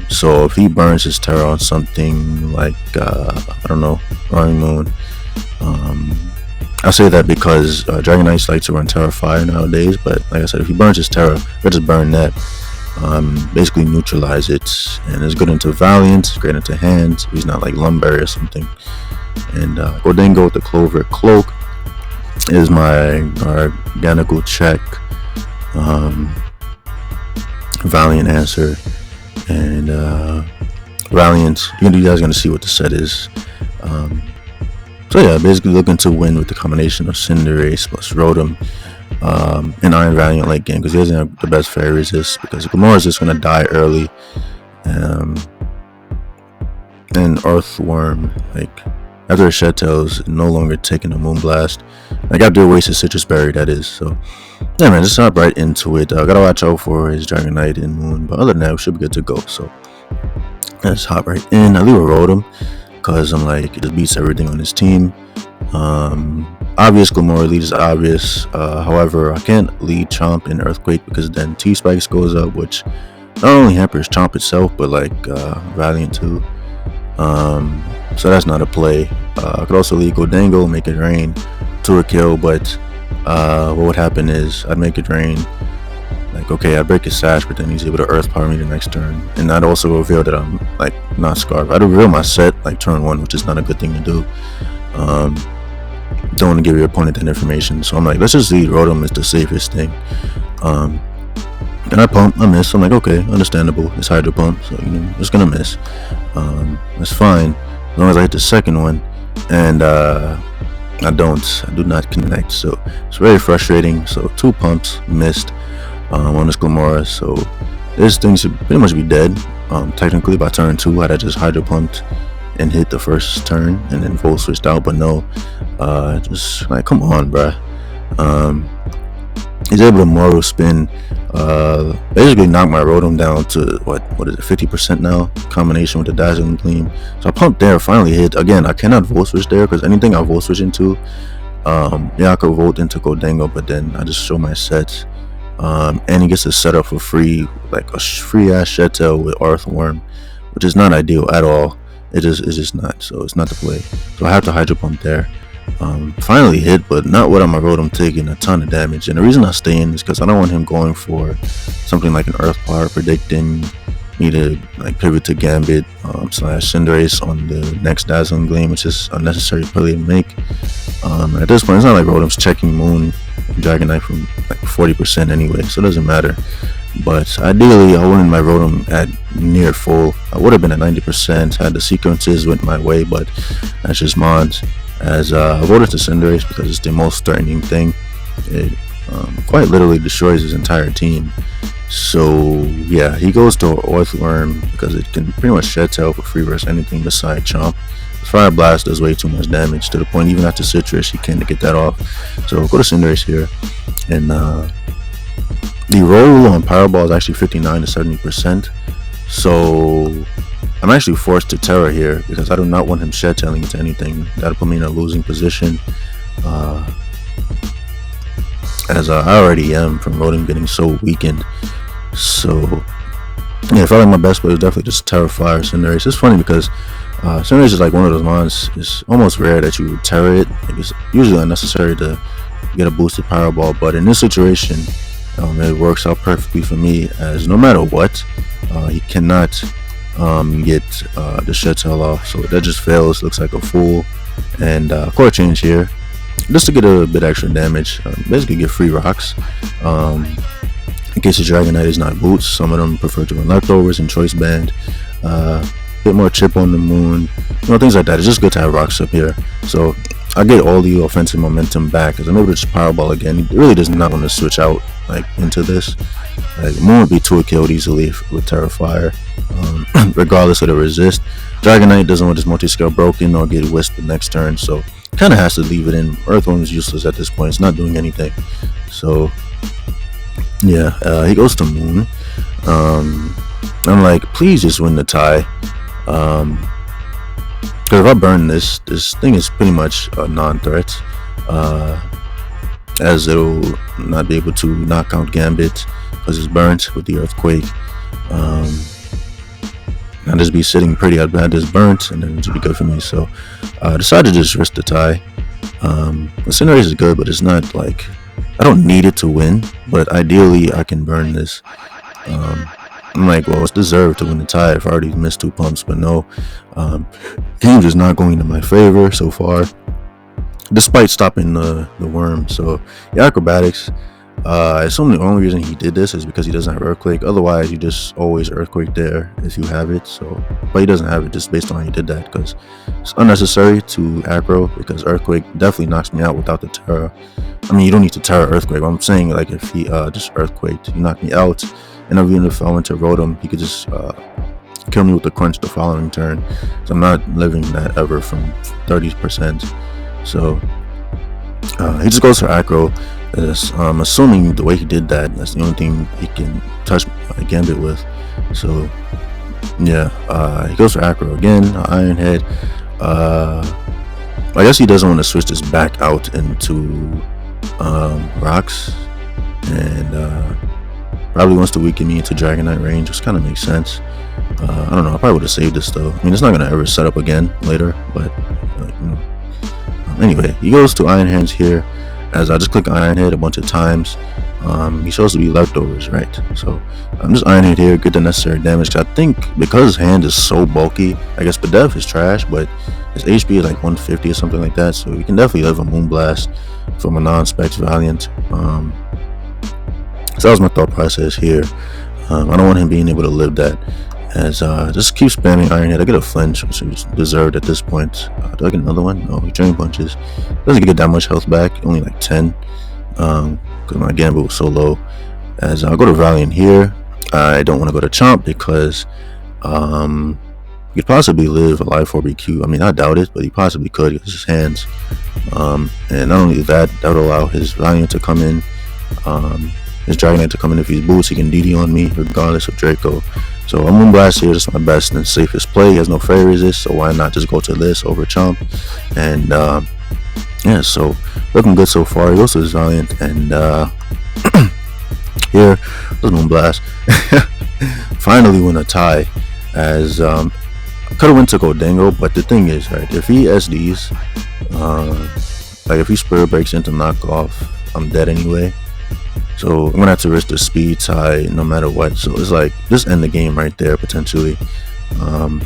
So if he burns his Terra on something like I don't know, Roaring Moon, I say that because Dragonites like to run Terra Fire nowadays, but like I said, if he burns his Terra, I just burn that, basically neutralize it, and it's good into Valiant, great into Hands, he's not like Lumberry or something. And Gordingo with the Clover Cloak is my organical check, Valiant answer, and Valiant, you guys are going to see what the set is. So yeah, basically looking to win with the combination of Cinderace plus Rotom and Iron Valiant late game because he doesn't have the best fairy resist because Glimmora is just going to die early. And Earthworm, like after a Shed Tails, no longer taking a Moonblast. Like after a wasted Citrus Berry, that is. So yeah, man, just hop right into it. Gotta watch out for his Dragonite and Moon, but other than that, we should be good to go. So let's hop right in. I leave a Rotom because I'm like, it just beats everything on his team. Obvious Glimmora lead is obvious. However, I can't lead Chomp in Earthquake because then T-Spikes goes up, which not only hampers Chomp itself, but like Valiant too. So that's not a play. I could also lead Gordingo, make it rain to a kill, but what would happen is I'd make it rain. Like, okay, I break his Sash, but then he's able to Earth Power me the next turn. And I'd also reveal that I'm, like, not Scarf. I'd reveal my set, like, turn 1, which is not a good thing to do. Don't want to give your opponent that information. So I'm like, let's just lead Rotom is the safest thing. And I pump, I miss. I'm like, okay, understandable. It's Hydro Pump, so, you know, it's going to miss. That's fine, as long as I hit the second one. And I do not connect. So it's very frustrating. So 2 pumps, missed. On this Glimmora, so this thing should pretty much be dead. Technically by turn 2, had I just Hydro Pumped and hit the first turn and then Volt switched out, but no, just like, come on, bruh. He's able to Moro Spin, basically knock my Rotom down to what is it, 50% now, combination with the Dazzling Gleam. So I pumped there, finally hit. Again, I cannot Volt switch there because anything I Volt switch into, yeah, I could Volt into Gordingo, but then I just show my sets. And he gets to set up for free, like a free ass Shed Tail with Earthworm, which is not ideal at all. It's just not. So it's not the play. So I have to Hydro Pump there. Finally hit, but not what I'm Rotom taking a ton of damage. And the reason I stay in is because I don't want him going for something like an Earth Power, predicting me to like pivot to Gambit slash Cinderace on the next Dazzling Gleam, which is unnecessary play to make. At this point, it's not like Rotom's checking Moon Dragonite from like 40% anyway, so it doesn't matter. But ideally, I wanted my Rotom at near full. I would have been at 90% had the sequences went my way, but that's just mods. As I voted to Cinderace because it's the most threatening thing. It quite literally destroys his entire team. So yeah, he goes to Earthworm because it can pretty much Shed Tail for free versus anything beside Chomp. Fire Blast does way too much damage to the point even after Citrus, you can't get that off. So go to Cinderace here, and the roll on Powerball is actually 59 to 70%. So I'm actually forced to Terra here because I do not want him Shed Tailing into anything. That'll put me in a losing position, as I already am from Rotom getting so weakened. So yeah, I felt like my best play was definitely just Terra Fire Cinderace. It's funny because Cinderace is like one of those mons. It's almost rare that you Terra it. It's usually unnecessary to get a boosted Powerball, but in this situation, it works out perfectly for me. As no matter what, he cannot get the Shed Tail off, so that just fails. Looks like a fool. And Core Change here, just to get a bit extra damage. Basically, get free rocks. in case the Dragonite is not boots. Some of them prefer to run leftovers and choice band. Bit more chip on the moon, things like that. It's just good to have rocks up here. So I get all the offensive momentum back because I'm able to just powerball again. He really does not want to switch out like into this. Like, Moon would be 2 killed easily with Terrifier, regardless of the resist. Dragonite doesn't want his multi-scale broken or get whisked the next turn, so kind of has to leave it in. Earthworm is useless at this point. It's not doing anything. So yeah, he goes to Moon. I'm like, please just win the tie. Because if I burn this thing is pretty much a non-threat, as it'll not be able to knock out Gambit because it's burnt with the Earthquake. I'll just be sitting pretty. I'd had this burnt, and then it'd be good for me. So I decided to just risk the tie. Incinerate is good, but it's not like I don't need it to win. But ideally, I can burn this. I'm like, well, it's deserved to win the tie if I already missed 2 pumps, but no. Game's just not going to my favor so far, despite stopping the worm. So yeah, acrobatics. I assume the only reason he did this is because he doesn't have Earthquake. Otherwise, you just always Earthquake there if you have it. So, but he doesn't have it just based on how he did that, because it's unnecessary to aggro, because Earthquake definitely knocks me out without the Terra. I mean, you don't need to Terra Earthquake. I'm saying, like, if he just Earthquaked, he knocked me out. And even if I went to Rotom, he could just kill me with the Crunch the following turn. So I'm not living that ever from 30%. So he just goes for aggro. I'm assuming the way he did that, that's the only thing he can touch Gambit with. So yeah, he goes for aggro again. Iron Head. I guess he doesn't want to switch this back out into rocks, and probably wants to weaken me into Dragonite range, which kind of makes sense. I don't know. I probably would have saved this though. I mean, it's not gonna ever set up again later, but anyway, he goes to Iron Hands here. As I just click Iron Head a bunch of times, he's supposed to be leftovers, right? So I'm just Iron Head here, get the necessary damage. I think because his hand is so bulky, I guess Bidef is trash, but his HP is like 150 or something like that, so you can definitely live a Moonblast from a non-specs Valiant. So that was my thought process here. I don't want him being able to live that. As just keep spamming Iron Head. I get a flinch, which is deserved at this point. Do I get another one? No, he Drain Punches. Doesn't get that much health back, only like 10. Because my Gambit was so low. As I'll go to Valiant here. I don't want to go to Chomp because he could possibly live a Life 4BQ. I mean, I doubt it, but he possibly could. It's his hands. And not only that would allow his Valiant to come in. His Dragonite to come in. If he's boots, he can DD on me regardless of Draco. So I'm Moonblast here, just my best and safest play. He has no fairy resist, so why not just go to this over Chomp? And yeah, so looking good so far. He goes to his Valiant, and here was Moonblast. Finally win a tie. As I could have went to Goldango, but the thing is, right, if he SDs, like if he Spirit Breaks into knockoff, I'm dead anyway. So I'm gonna have to risk the speed tie no matter what. So it's like just end the game right there potentially. Not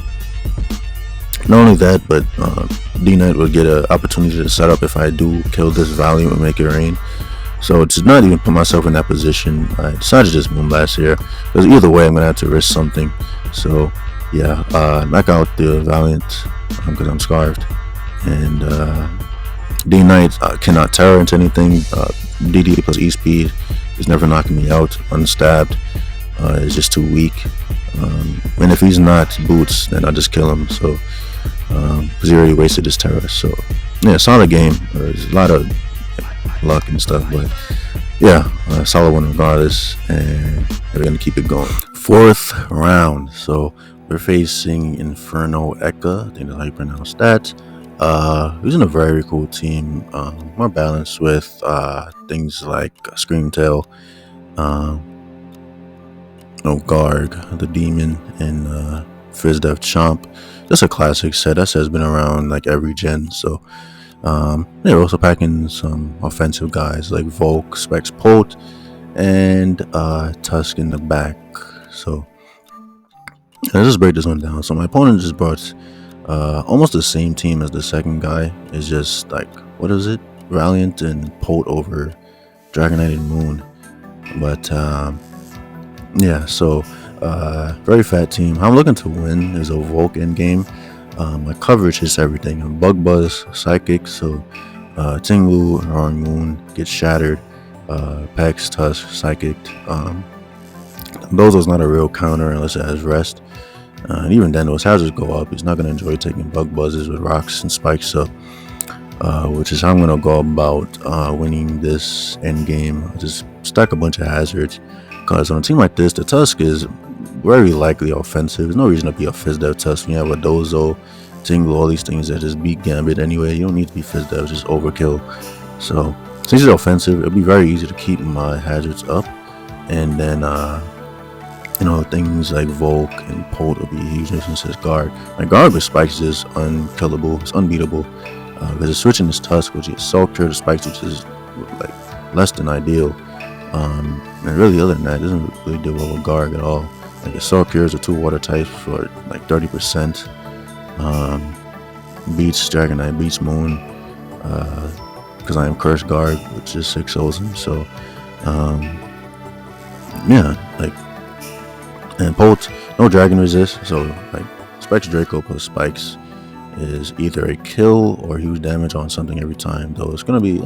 only that, but D-Knight will get an opportunity to set up if I do kill this Valiant and make it rain. So to not even put myself in that position, I decided to just Moonblast here, because either way I'm gonna have to risk something. So yeah, knock out the Valiant because I'm scarfed, and D-Knight cannot Terra into anything. DD plus E speed is never knocking me out unstabbed. It's just too weak. And if he's not boots, then I'll just kill him. So because he already wasted his Terra. So yeah, solid game. There's a lot of luck and stuff, but yeah, solid one regardless. And we're gonna keep it going. 4th round. So we're facing Inferno Eka. I think that's how you pronounce that. He's in a very cool team, more balanced with things like Screamtail, Garg, the Demon, and Fizdef Chomp. Just a classic set. That set's been around like every gen. So they're also packing some offensive guys like Volk, Specs Polt, and Tusk in the back. So let's just break this one down. So my opponent just brought almost the same team as the second guy. It's just like, what is it? Valiant and Polt over Dragonite and Moon. But Yeah, so very fat team. How I'm looking to win is a Volk in game. My coverage is everything. Bug Buzz, Psychic, so Ting-Lu, Roaring Moon gets shattered. Pex, Tusk, Psychic. Dozo's not a real counter unless it has rest. And even then, those hazards go up. He's not going to enjoy taking Bug Buzzes with rocks and spikes, so which is how I'm going to go about winning this end game. I'll just stack a bunch of hazards. Because on a team like this, the Tusk is very likely offensive. There's no reason to be a Fizz-Dev Tusk. You have a Dozo, Ting-Lu, all these things that just beat Gambit anyway. You don't need to be Fizz-Dev, just overkill. So since it's offensive, it'll be very easy to keep my hazards up. And then, things like Volk and Polt will be huge since his guard. My guard with spikes is unkillable. It's unbeatable. Because it's switching his Tusk, which is Sulker, the spikes, which is like less than ideal. And really, other than that, it doesn't really deal well with Garg at all. Like a Soul Cures or 2 water types for like 30%. Beats Dragonite, beats Moon. Because I am Cursed Garg, which is 6 0s him. So, and Polt, no Dragon Resist. So, like, Spikes Draco plus Spikes is either a kill or huge damage on something every time. Though it's gonna be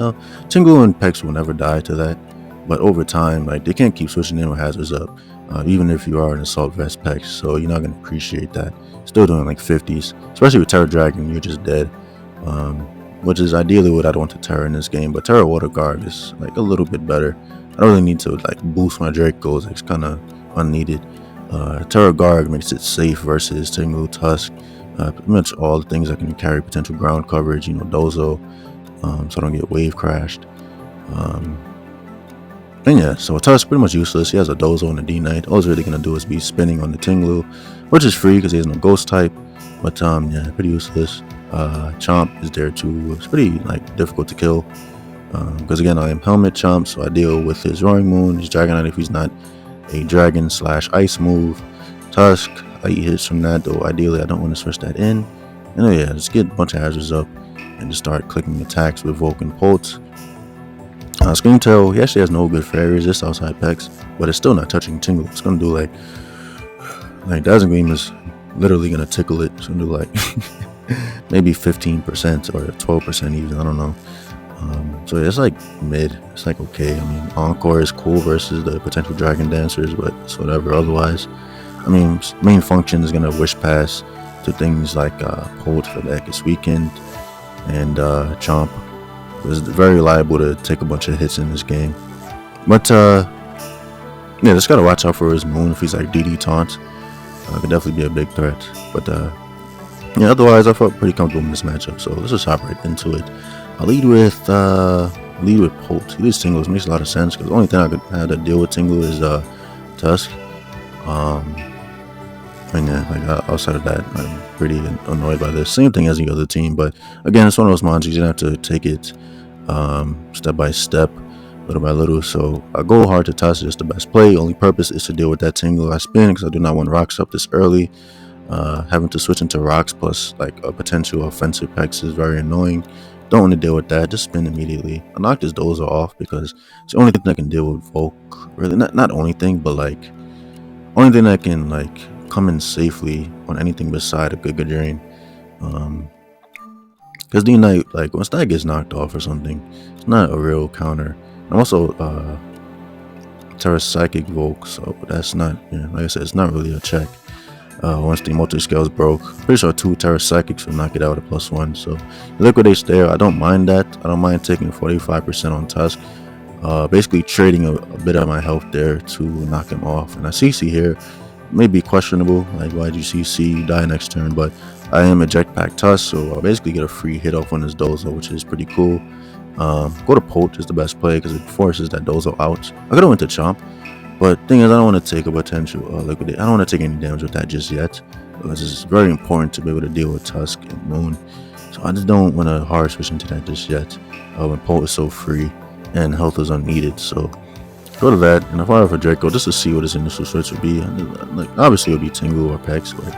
Ting-Lu and Pex will never die to that. But over time, like, they can't keep switching in with hazards up, even if you are an Assault Vest Pex, so you're not going to appreciate that. Still doing like 50s, especially with Terra Dragon, you're just dead, which is ideally what I'd want to Terra in this game, but Terra Water Guard is like a little bit better. I don't really need to like boost my Dracos, it's kind of unneeded. Terra Guard makes it safe versus Ting-Lu, Tusk, pretty much all the things that can carry potential ground coverage, Dozo, so I don't get wave crashed. And yeah, so Tusk pretty much useless. He has a Dozo and a D-Knight. All he's really gonna do is be spinning on the Ting-Lu, which is free because he has no ghost type. But yeah, pretty useless. Chomp is there too. It's pretty like difficult to kill. Because again, I am Helmet Chomp, so I deal with his Roaring Moon, his Dragonite if he's not a Dragon / Ice move. Tusk, I eat hits from that, though ideally I don't want to switch that in. And yeah, just get a bunch of hazards up and just start clicking attacks with Volk and Polt. Scream Tail, he actually has no good fairy resist outside Pex, but it's still not touching Ting-Lu. It's gonna do like Dazzling Gleam is literally gonna tickle it. It's gonna do like maybe 15% or 12% even, I don't know. So it's like mid, it's like okay. I mean, Encore is cool versus the potential Dragon Dancers, but it's whatever otherwise. I mean, main function is gonna Wish Pass to things like Polt for the Ekis Weekend and Chomp. It's very liable to take a bunch of hits in this game. But yeah, just gotta watch out for his Moon if he's like DD Taunt. Could definitely be a big threat. But yeah, otherwise I felt pretty comfortable in this matchup. So let's just hop right into it. I'll lead with Polt. He leads Ting-Lu, makes a lot of sense because the only thing I could have to deal with Ting-Lu is Tusk. And yeah, like outside of that, I'm pretty annoyed by this. Same thing as the other team, but again, it's one of those monsters you're gonna have to take it step by step, little by little. So I go hard to Tusk, just the best play. Only purpose is to deal with that Ting-Lu I spin because I do not want rocks up this early. Having to switch into rocks plus like a potential offensive Pex is very annoying. Don't want to deal with that. Just spin immediately. I knocked his Dozo off because it's the only thing that can deal with Volk. Really, not only thing, but like only thing that can like come in safely on anything beside a Giga Drain. Because D-Knight, like once that gets knocked off or something, it's not a real counter. I'm also Terra Psychic Volk, so that's not, like I said, it's not really a check. Once the multi-scales broke, pretty sure 2 Terra Psychics will knock it out at +1. So Liquidate Stare, I don't mind that. I don't mind taking 45% on Tusk. Basically trading a bit of my health there to knock him off. And I CC here may be questionable, like why'd you CC, you die next turn, but I am a Jetpack Tusk, so I'll basically get a free hit off on his Dozo, which is pretty cool. Go to Polt is the best play because it forces that Dozo out. I could have went to Chomp, but thing is I don't want to take a potential Liquidate. I don't want to take any damage with that just yet because it's very important to be able to deal with Tusk and Moon. So I just don't want to hard switch into that just yet when Polt is so free and health is unneeded. So go to that, and I fire for Draco just to see what his initial switch would be. Like obviously it would be Ting-Lu or Pex, but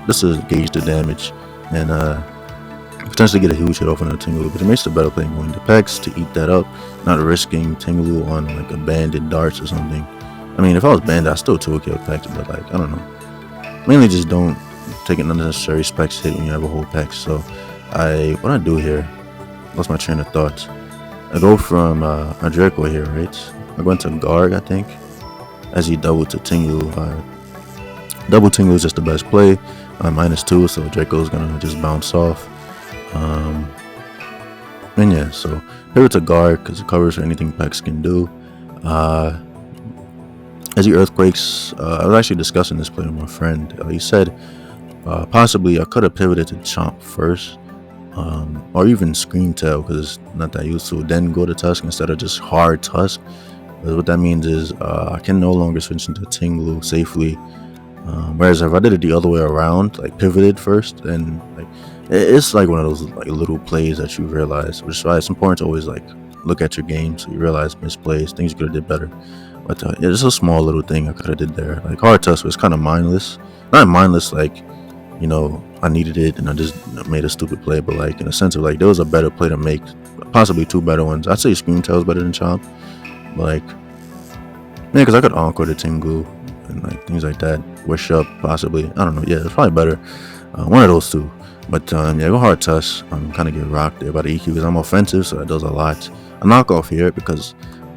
just to gauge the damage and potentially get a huge hit off on the Ting-Lu. But it makes the better play going to Pex to eat that up, not risking Ting-Lu on like abandoned darts or something. I mean, if I was banned, I still 2 kill Pex, but like, I don't know. Mainly just don't take an unnecessary specs hit when you have a whole Pex. So what I do here, lost my train of thought. I go from a Draco here, right? I go into Garg, I think, as he double to Ting-Lu. Double Ting-Lu is just the best play, -2, so Draco's gonna just bounce off. And yeah, so pivot to Garg because it covers for anything Pex can do. As he Earthquakes, I was actually discussing this play with my friend. He said possibly I could have pivoted to Chomp first, or even Scream Tail because it's not that useful. Then go to Tusk instead of just hard Tusk. Because what that means is I can no longer switch into Ting-Lu safely. Whereas if I did it the other way around, like pivoted first, and like it's like one of those like little plays that you realize, which is why it's important to always like look at your game so you realize misplays, things you could have did better. But yeah, it's a small little thing I could have did there. Like hard Tusk was kind of mindless, not mindless like, you know, I needed it and I just made a stupid play, but like in a sense of like there was a better play to make, possibly 2 better ones. I'd say Scream Tail is better than Chomp, but like yeah, because I could encore the Ting-Lu and like things like that. Wish up possibly, I don't know. Yeah, it's probably better, one of those 2. But yeah, go hard Tusk. I'm kind of get rocked there by the EQ because I'm offensive, so that does a lot. I knock off here because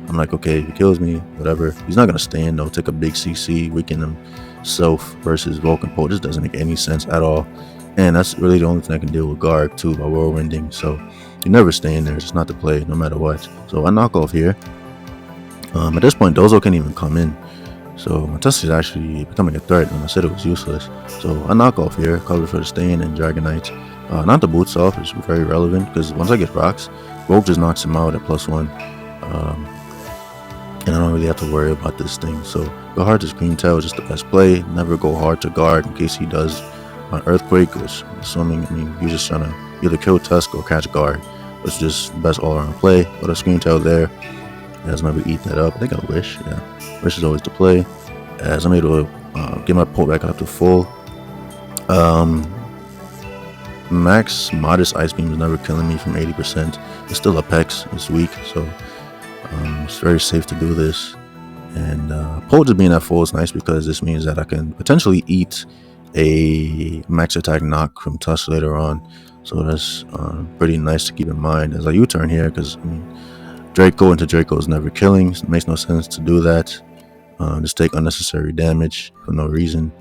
I'm like, okay, if he kills me, whatever. He's not gonna stand though. Take a big CC, weaken himself versus Vulcan Pole. This doesn't make any sense at all. And that's really the only thing I can deal with Garg too by whirlwinding. So you never stay in there. It's just not the play, no matter what. So I knock off here. At this point, Dozo can't even come in. So my Tusk is actually becoming a threat when I said it was useless. So I knock off here, cover for the staying and Gargingtons. Not the boots off, it's very relevant because once I get rocks, Rogue just knocks him out at +1. And I don't really have to worry about this thing. So go hard to Scream Tail is just the best play. Never go hard to Guard in case he does an Earthquake, which assuming, I mean, you're just trying to either kill Tusk or catch Guard. It's just the best all-around play. But a Scream Tail there. As maybe eat that up. I think I Wish. Yeah, Wish is always the play. As I'm able to get my pull back up to full. Max modest Ice Beam is never killing me from 80%. It's still a Pex. It's weak, so it's very safe to do this. And pull just being at full is nice because this means that I can potentially eat a max attack knock from Tusk later on. So that's pretty nice to keep in mind as I U-turn here because I mean, Draco into Draco is never killing. It makes no sense to do that. Just take unnecessary damage for no reason.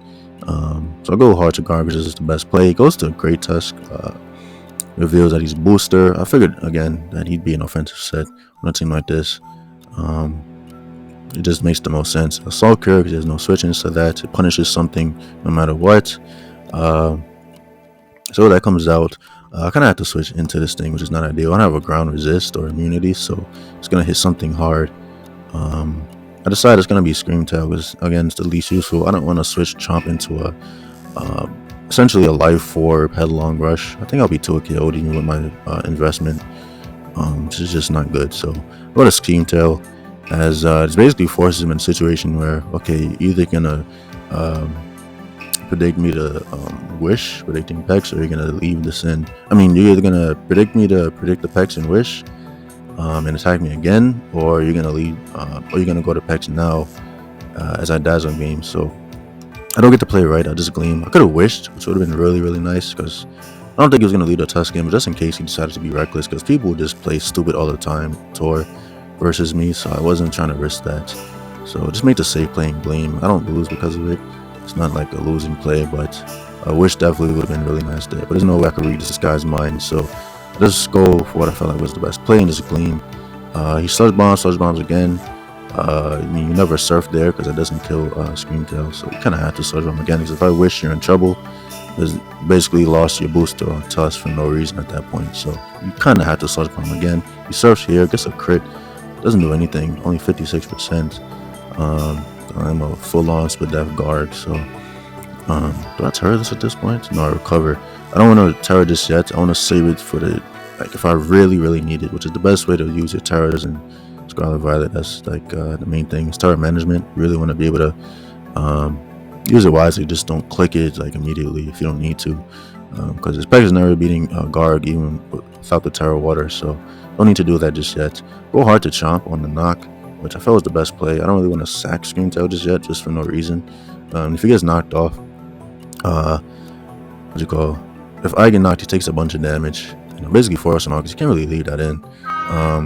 So I go hard to Garg because this is the best play. He goes to Great Tusk. Reveals that he's booster. I figured again that he'd be an offensive set on a team like this. It just makes the most sense. Assault Cure because there's no switching, so that it punishes something no matter what. So that comes out. I kind of have to switch into this thing, which is not ideal. I don't have a ground resist or immunity, so it's gonna hit something hard. I decided it's gonna be Scream Tail because again, it's the least useful. I don't want to switch Chomp into a essentially a Life Orb Headlong Rush. I think I'll be 2 KO'd even with my investment, which is just not good. So I go to Scream Tail as it basically forces him in a situation where okay, you're either gonna predict me to Wish, predicting Pex, or you're gonna leave this in. I mean, you're either gonna predict me to predict the Pex and Wish, and attack me again, or you're gonna leave, or you're gonna go to Pex now as I dazzle game. So I don't get to play right. I just Gleam. I could have Wished, which would have been really, really nice because I don't think he was gonna lead a Tusk game, but just in case he decided to be reckless, because people just play stupid all the time. Tour versus me, so I wasn't trying to risk that. So just make the safe playing Gleam. I don't lose because of it. It's not like a losing play, but I Wish definitely would have been really nice there. But there's no way I could read this guy's mind, so I just go for what I felt like was the best play and just Gleam. He Sludge Bombs again. I mean, you never surf there because it doesn't kill Scream Tail, so you kind of have to Sludge Bomb again. Because if I Wish, you're in trouble. Because basically lost your booster on Tusk for no reason at that point, so you kind of have to Sludge Bomb again. He surfs here, gets a crit, doesn't do anything, only 56%. I'm a full-on split death guard, so do I Terror this at this point? No, I recover. I don't want to Terror this yet. I want to save it for the, like, if I really, really need it, which is the best way to use your Terrors in Scarlet Violet. That's like the main thing. It's Terror management. You really want to be able to use it wisely. Just don't click it like immediately if you don't need to, because his Pex is never beating Garg even without the Terror Water, so don't need to do that just yet. Go hard to Chomp on the knock. which I felt was the best play. I don't really want to sack Scream Tail just yet, just for no reason. If he gets knocked off, if I get knocked, he takes a bunch of damage. Basically forcing on because you can't really leave that in.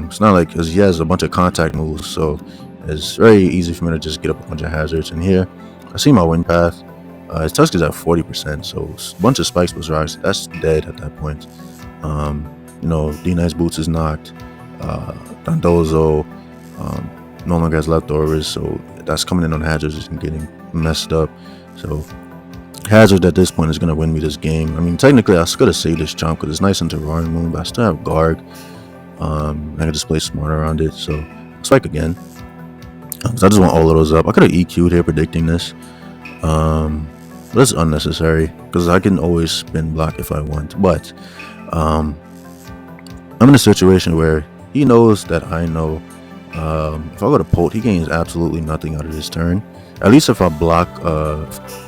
It's not like, because he has a bunch of contact moves, so it's very easy for me to just get up a bunch of hazards. And here, I see my wind path. His Tusk is at 40%, so a bunch of spikes plus rocks. That's dead at that point. D-Nice Boots is knocked. Dondozo no longer has leftovers, so that's coming in on hazards and getting messed up. So hazard at this point is going to win me this game. I mean, technically I could have saved this chomp because it's nice into Roaring Moon, but I still have Garg. I can just play smart around it, so I'll spike again. I just want all of those up. I could have EQ'd here predicting this, but it's unnecessary because I can always spin block if I want. But I'm in a situation where he knows that I know. If I go to Polt, he gains absolutely nothing out of this turn. At least if I block,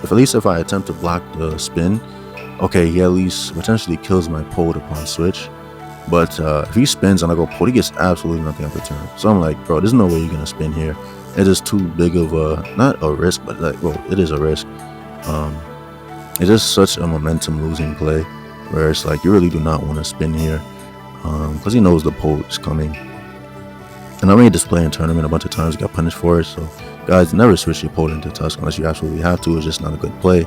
if I attempt to block the spin, okay, he at least potentially kills my Polt upon switch. But if he spins and I go Polt, he gets absolutely nothing out of the turn. So I'm like, bro, there's no way you're gonna spin here. It is too big of a, not a risk, but like, well, it is a risk. It's just such a momentum losing play where it's like you really do not want to spin here because he knows the Polt is coming. And I made this play in tournament a bunch of times, got punished for it. So guys, never switch your Polt into Tusk unless you absolutely have to. It's just not a good play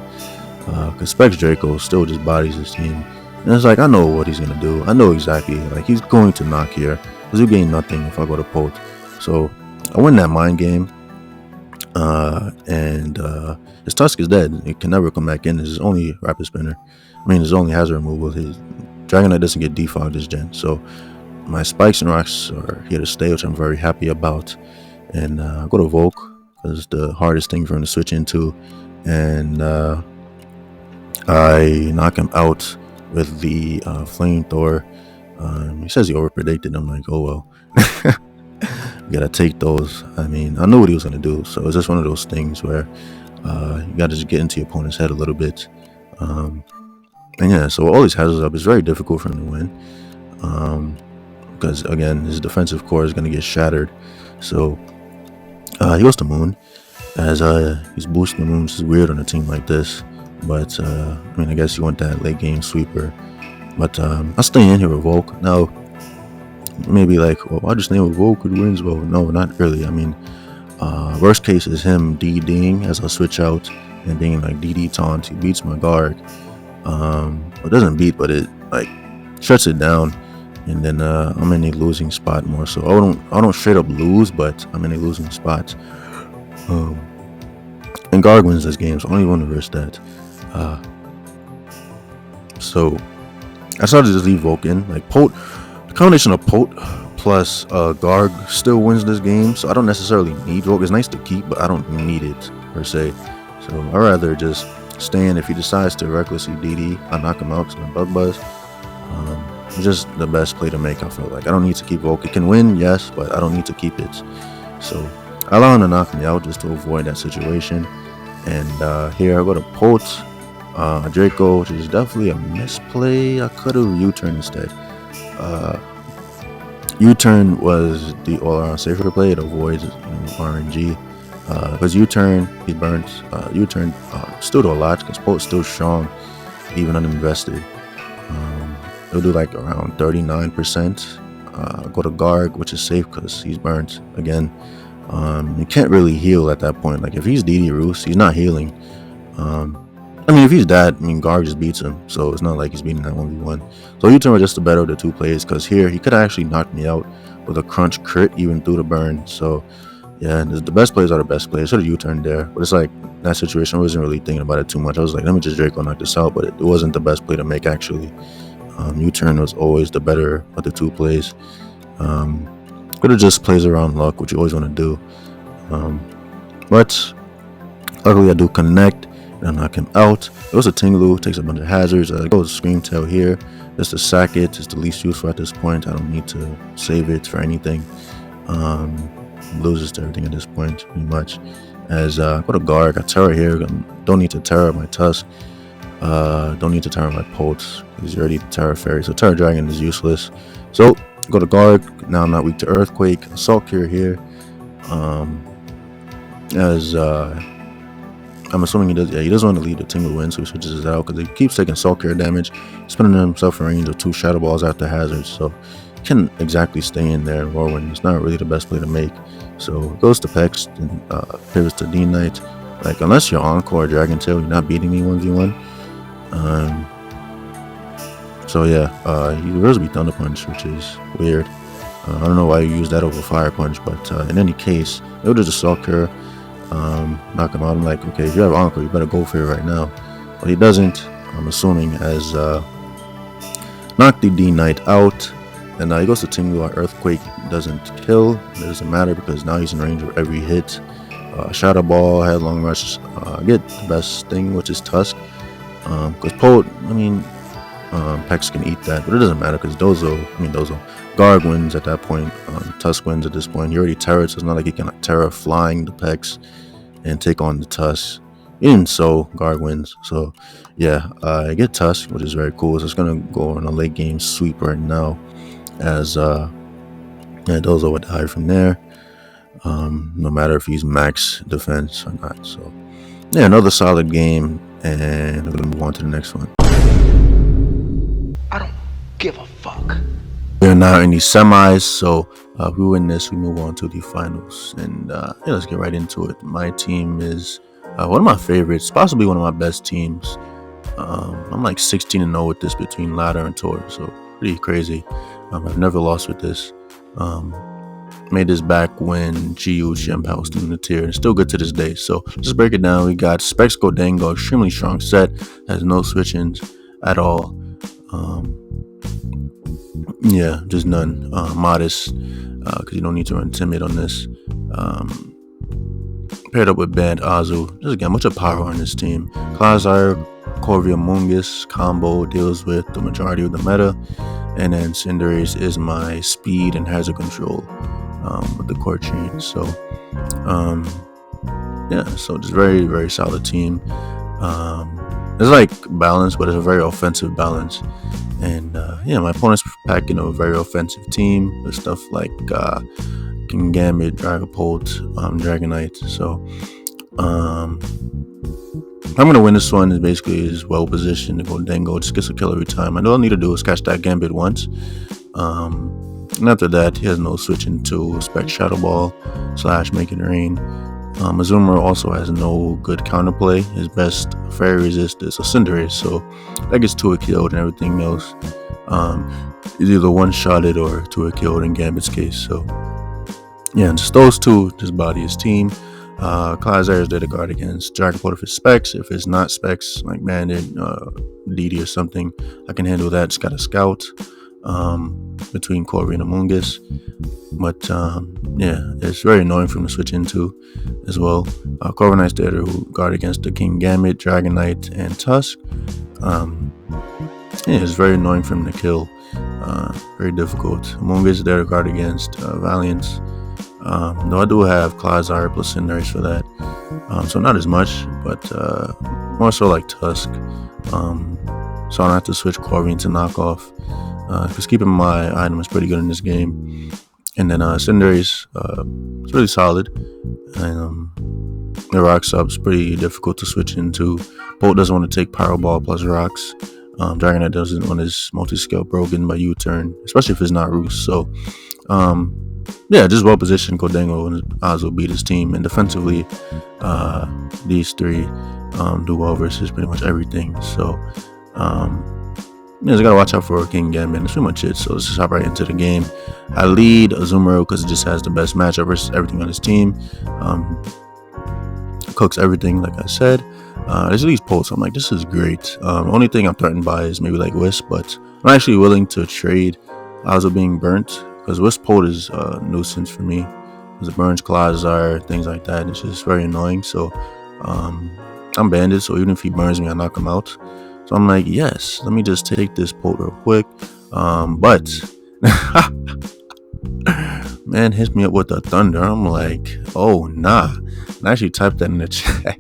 because Specs Draco still just bodies his team. And it's like, I know what he's gonna do. I know exactly, like, he's going to knock here because he'll gain nothing if I go to Polt. So I win that mind game, and his Tusk is dead. It can never come back in. It's his only rapid spinner. I mean, his only hazard removal. His Dragonite doesn't get defogged this gen. So my spikes and rocks are here to stay, which I'm very happy about. And I go to Volk because it's the hardest thing for him to switch into. And I knock him out with the Flamethrower. He says he overpredicted. I'm like, oh well. You gotta take those. I mean, I knew what he was gonna do, so it's just one of those things where you gotta just get into your opponent's head a little bit. And yeah, so all these hazards up, it's very difficult for him to win because again, his defensive core is gonna get shattered. So he goes to Moon as he's boosting the Moon, which is weird on a team like this. But I mean, I guess you want that late game sweeper. But I'll stay in here with Volk now. Maybe like, well, I'll just name with Volk who wins. Well, no, not really. I mean, worst case is him DDing as I switch out and being like DD taunt. He beats my Garg. It doesn't beat, but it like shuts it down. And then I'm in a losing spot more. So I don't straight up lose, but I'm in a losing spot. And Garg wins this game, so I don't even want to risk that. So I started to just leave Volk in. Like Polt, the combination of Polt plus Garg still wins this game. So I don't necessarily need Volk. It's nice to keep, but I don't need it per se. So I'd rather just stay in. If he decides to recklessly DD, I knock him out because my Bug Buzz. It's just the best play to make, I feel like. I don't need to keep Volk. It can win, yes, but I don't need to keep it. So I allow him to knock me out just to avoid that situation. And here I go to Polt, Draco, which is definitely a misplay. I could have U-turn instead. U-turn was the all-around safer play. It avoids RNG. Because U-turn, he burnt. U-turn still do a lot because Polt's still strong, even uninvested. It'll do like around 39%. Go to Garg, which is safe because he's burnt again. You can't really heal at that point. Like if he's DD Roost, he's not healing. I mean, if he's that, I mean, Garg just beats him, so it's not like he's beating that 1v1. So U-turn was just the better of the two plays because here he could have actually knocked me out with a crunch crit even through the burn. So yeah, the best plays are the best plays. Should have U-turned there, but it's like that situation I wasn't really thinking about it too much. I was like, let me just Draco knock this out, but it wasn't the best play to make actually. U-turn was always the better of the two plays. Could have just plays around luck, which you always want to do. But luckily I do connect and I knock him out. It was a Ting-Lu, takes a bunch of hazards. I go to Scream Tail here just to sack it. It's the least useful at this point. I don't need to save it for anything. Loses to everything at this point pretty much. As I go to Garg, I Terra here. Don't need to Terra my Tusk. Don't need to Terra my Polt because you already Terra Fairy. So Terra Dragon is useless. So go to Garg. Now I'm not weak to Earthquake. Assault Cure here. As I'm assuming he does. Yeah, he doesn't want to leave the Ting-Lu in, so he switches it out because he keeps taking salt care damage, spinning himself in range of 2 Shadow Balls after hazards, so he can't exactly stay in there. Warwind is not really the best play to make. So it goes to Pex and pivots to D-Knight. Like, unless you're Encore or Dragon Tail, you're not beating me 1v1. So yeah, he reveals me Thunder Punch, which is weird. I don't know why you use that over Fire Punch, but in any case, it was just a Salt Cure. Knock him out. I'm like, okay, if you have Encore, you better go for it right now. But he doesn't, I'm assuming, as knocked the D-Knight out. And he goes to Ting-Lu. Earthquake doesn't kill. It doesn't matter because now he's in range of every hit. Shadow Ball, Headlong Rush, get the best thing, which is Tusk. Because Poet, I mean, Pex can eat that, but it doesn't matter because Garg wins at that point. Tusk wins at this point. He already Terra, so it's not like he can Terra flying the Pex and take on the Tusk. Even so, Garg wins. So yeah, I get Tusk, which is very cool. So it's gonna go on a late game sweep right now, as Dozo would die from there. No matter if he's max defense or not. So yeah, another solid game, and we're gonna move on to the next one. I don't give a fuck. We're now in the semis, so if we win this, we move on to the finals. And yeah, let's get right into it. My team is one of my favorites, possibly one of my best teams. I'm like 16-0 with this between ladder and tour, so pretty crazy. I've never lost with this. Made this back when GU Shempa was still in the tier, and still good to this day. So just break it down. We got Specs Godango, extremely strong set, has no switch-ins at all. Yeah, just none. Modest, because you don't need to run timid on this. Paired up with Band Azu, just again, much of power on this team. Klazar, Corviknight combo deals with the majority of the meta, and then Cinderace is my speed and hazard control with the core chain. So yeah, so just very, very solid team. It's like balance, but it's a very offensive balance. And yeah, my opponent's packing a very offensive team with stuff like King Gambit, Dragapult, Dragonite. So I'm gonna win this one. Is basically is well positioned to go Dango. Just gets a kill every time. And all I need to do is catch that Gambit once. And after that, he has no switching to Spec Shadow Ball / Make It Rain. Azumarill also has no good counterplay. His best fairy resist is a Cinderace, so that gets 2 killed, and everything else is either one-shotted or 2 killed in Gambit's case. So yeah, just those two just body his team. Klazar is there to guard against Dragapult if it's Specs. If it's not Specs, like Bandit, DD or something, I can handle that. Just got a Scout between Corvi and Amoonguss. But yeah, it's very annoying for him to switch into as well. Corviknight's there to guard against the King Gambit, Dragonite, and Tusk. Yeah, it's very annoying for him to kill. Very difficult. Amoonguss is there to guard against Valiant. Though I do have Klazar plus Cinderace for that. So not as much, but more so like Tusk. So I don't have to switch Corvi into knockoff. Because keeping my item is pretty good in this game. And then Cinderace, it's really solid. And the Rock Sub's pretty difficult to switch into. Bolt doesn't want to take Power Ball plus Rocks. Dragonite doesn't want his multi-scale broken by U-turn, especially if it's not Roost. So, yeah, just well positioned. Godango and Azu beat his team. And defensively, these three do well versus pretty much everything. So, yeah, just gotta watch out for King Gambit. That's pretty much it. So let's just hop right into the game. I lead Azumarill because it just has the best matchup versus everything on his team. Cooks everything, like I said. There's these Pulse. I'm like, this is great. The only thing I'm threatened by is maybe like Wisp, but I'm actually willing to trade Azu being burnt because Wisp Pult is a nuisance for me. Because it burns Klazar, things like that. It's just very annoying. So I'm banded, so even if he burns me, I knock him out. So I'm like, yes, let me just take this Pult real quick. But man hits me up with the Thunder. I'm like, oh nah. And I actually typed that in the chat.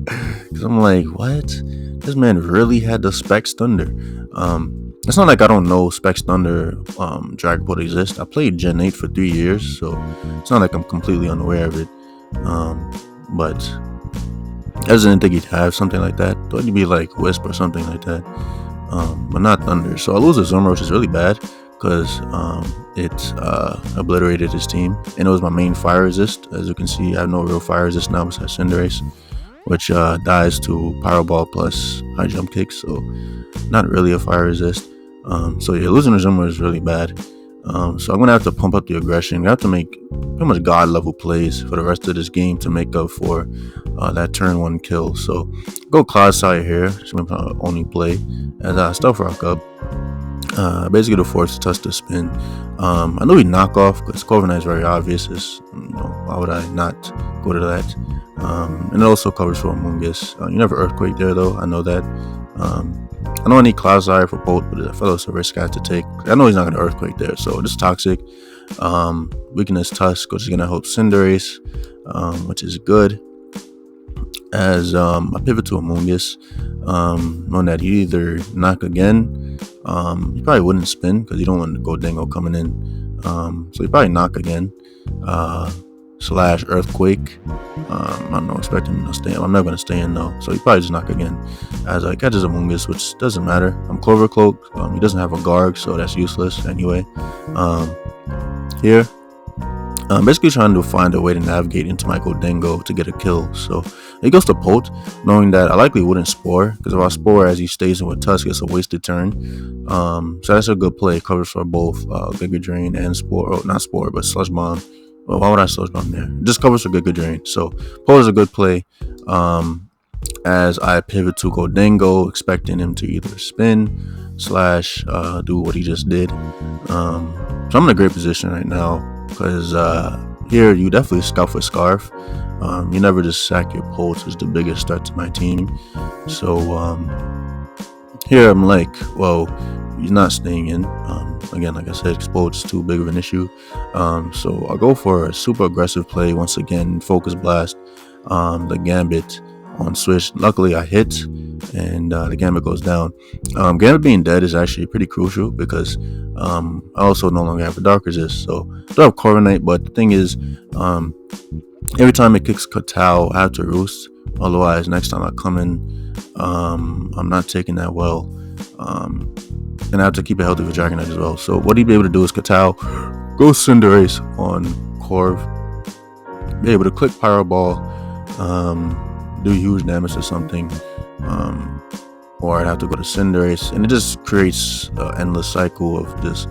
Because I'm like, what? This man really had the Specs Thunder. it's not like I don't know Specs Thunder Dragon Ball exist. I played Gen 8 for 3 years, so it's not like I'm completely unaware of it. But I just didn't think he'd have something like that. Thought he'd be like Wisp or something like that. But not Thunder. So I lose to Zumra, which is really bad because it obliterated his team, and it was my main fire resist. As you can see, I have no real fire resist now besides Cinderace, which dies to Pyro Ball plus high jump kicks, so not really a fire resist. So yeah, losing to Zumra is really bad. So I'm gonna have to pump up the aggression. I have to make pretty much god level plays for the rest of this game to make up for that turn 1 kill. So go Clodsire here. It's my only play as I Stealth Rock up. Basically the force touch to spin. I know we knock off because Corviknight is very obvious. Why would I not go to that? And it also covers for Amoonguss. You never Earthquake there though. I know that. I know I need Clodsire for both, but I felt it's a risk I had to take. I know he's not gonna Earthquake there, so this is Toxic. Weakness Tusk, which is gonna help Cinderace, which is good. As I pivot to Amoonguss, knowing that he either knock again, he probably wouldn't spin because you don't want to go Dingo coming in. So he probably knock again, slash Earthquake. I'm not expecting him to stay in. I'm not going to stay in though, so he probably just knock again. As I catches Amoonguss, which doesn't matter. I'm Clover Cloak. He doesn't have a Garg, so that's useless anyway. Here. Basically trying to find a way to navigate into my Dingo to get a kill. So he goes to Polt, knowing that I likely wouldn't Spore, because if I Spore as he stays in with Tusk, it's a wasted turn. So that's a good play. Covers for both Giga Drain and Spore. Oh, not Spore, but Sludge Bomb. Well, why would I Sludge Bomb there? It just covers for Giga Drain. So Polt is a good play. As I pivot to Dingo, expecting him to either spin slash do what he just did. So I'm in a great position right now. Because here you definitely scout for Scarf. You never just sack your Pulse is the biggest threat to my team. So here I'm like, well, he's not staying in. Again, like I said, Explode is too big of an issue. So I'll go for a super aggressive play once again. Focus Blast, the Gambit on Switch. Luckily I hit, and the Gambit goes down. Gambit being dead is actually pretty crucial because I also no longer have a Dark Resist, so I do have Corviknight, but the thing is, every time it kicks Katao, I have to Roost. Otherwise, next time I come in, I'm not taking that well, and I have to keep it healthy for Dragonite as well. So what he'd be able to do is Katao, go Cinderace on Corv, be able to click Pyro Ball, do huge damage to something, or I'd have to go to Cinderace, and it just creates an endless cycle of this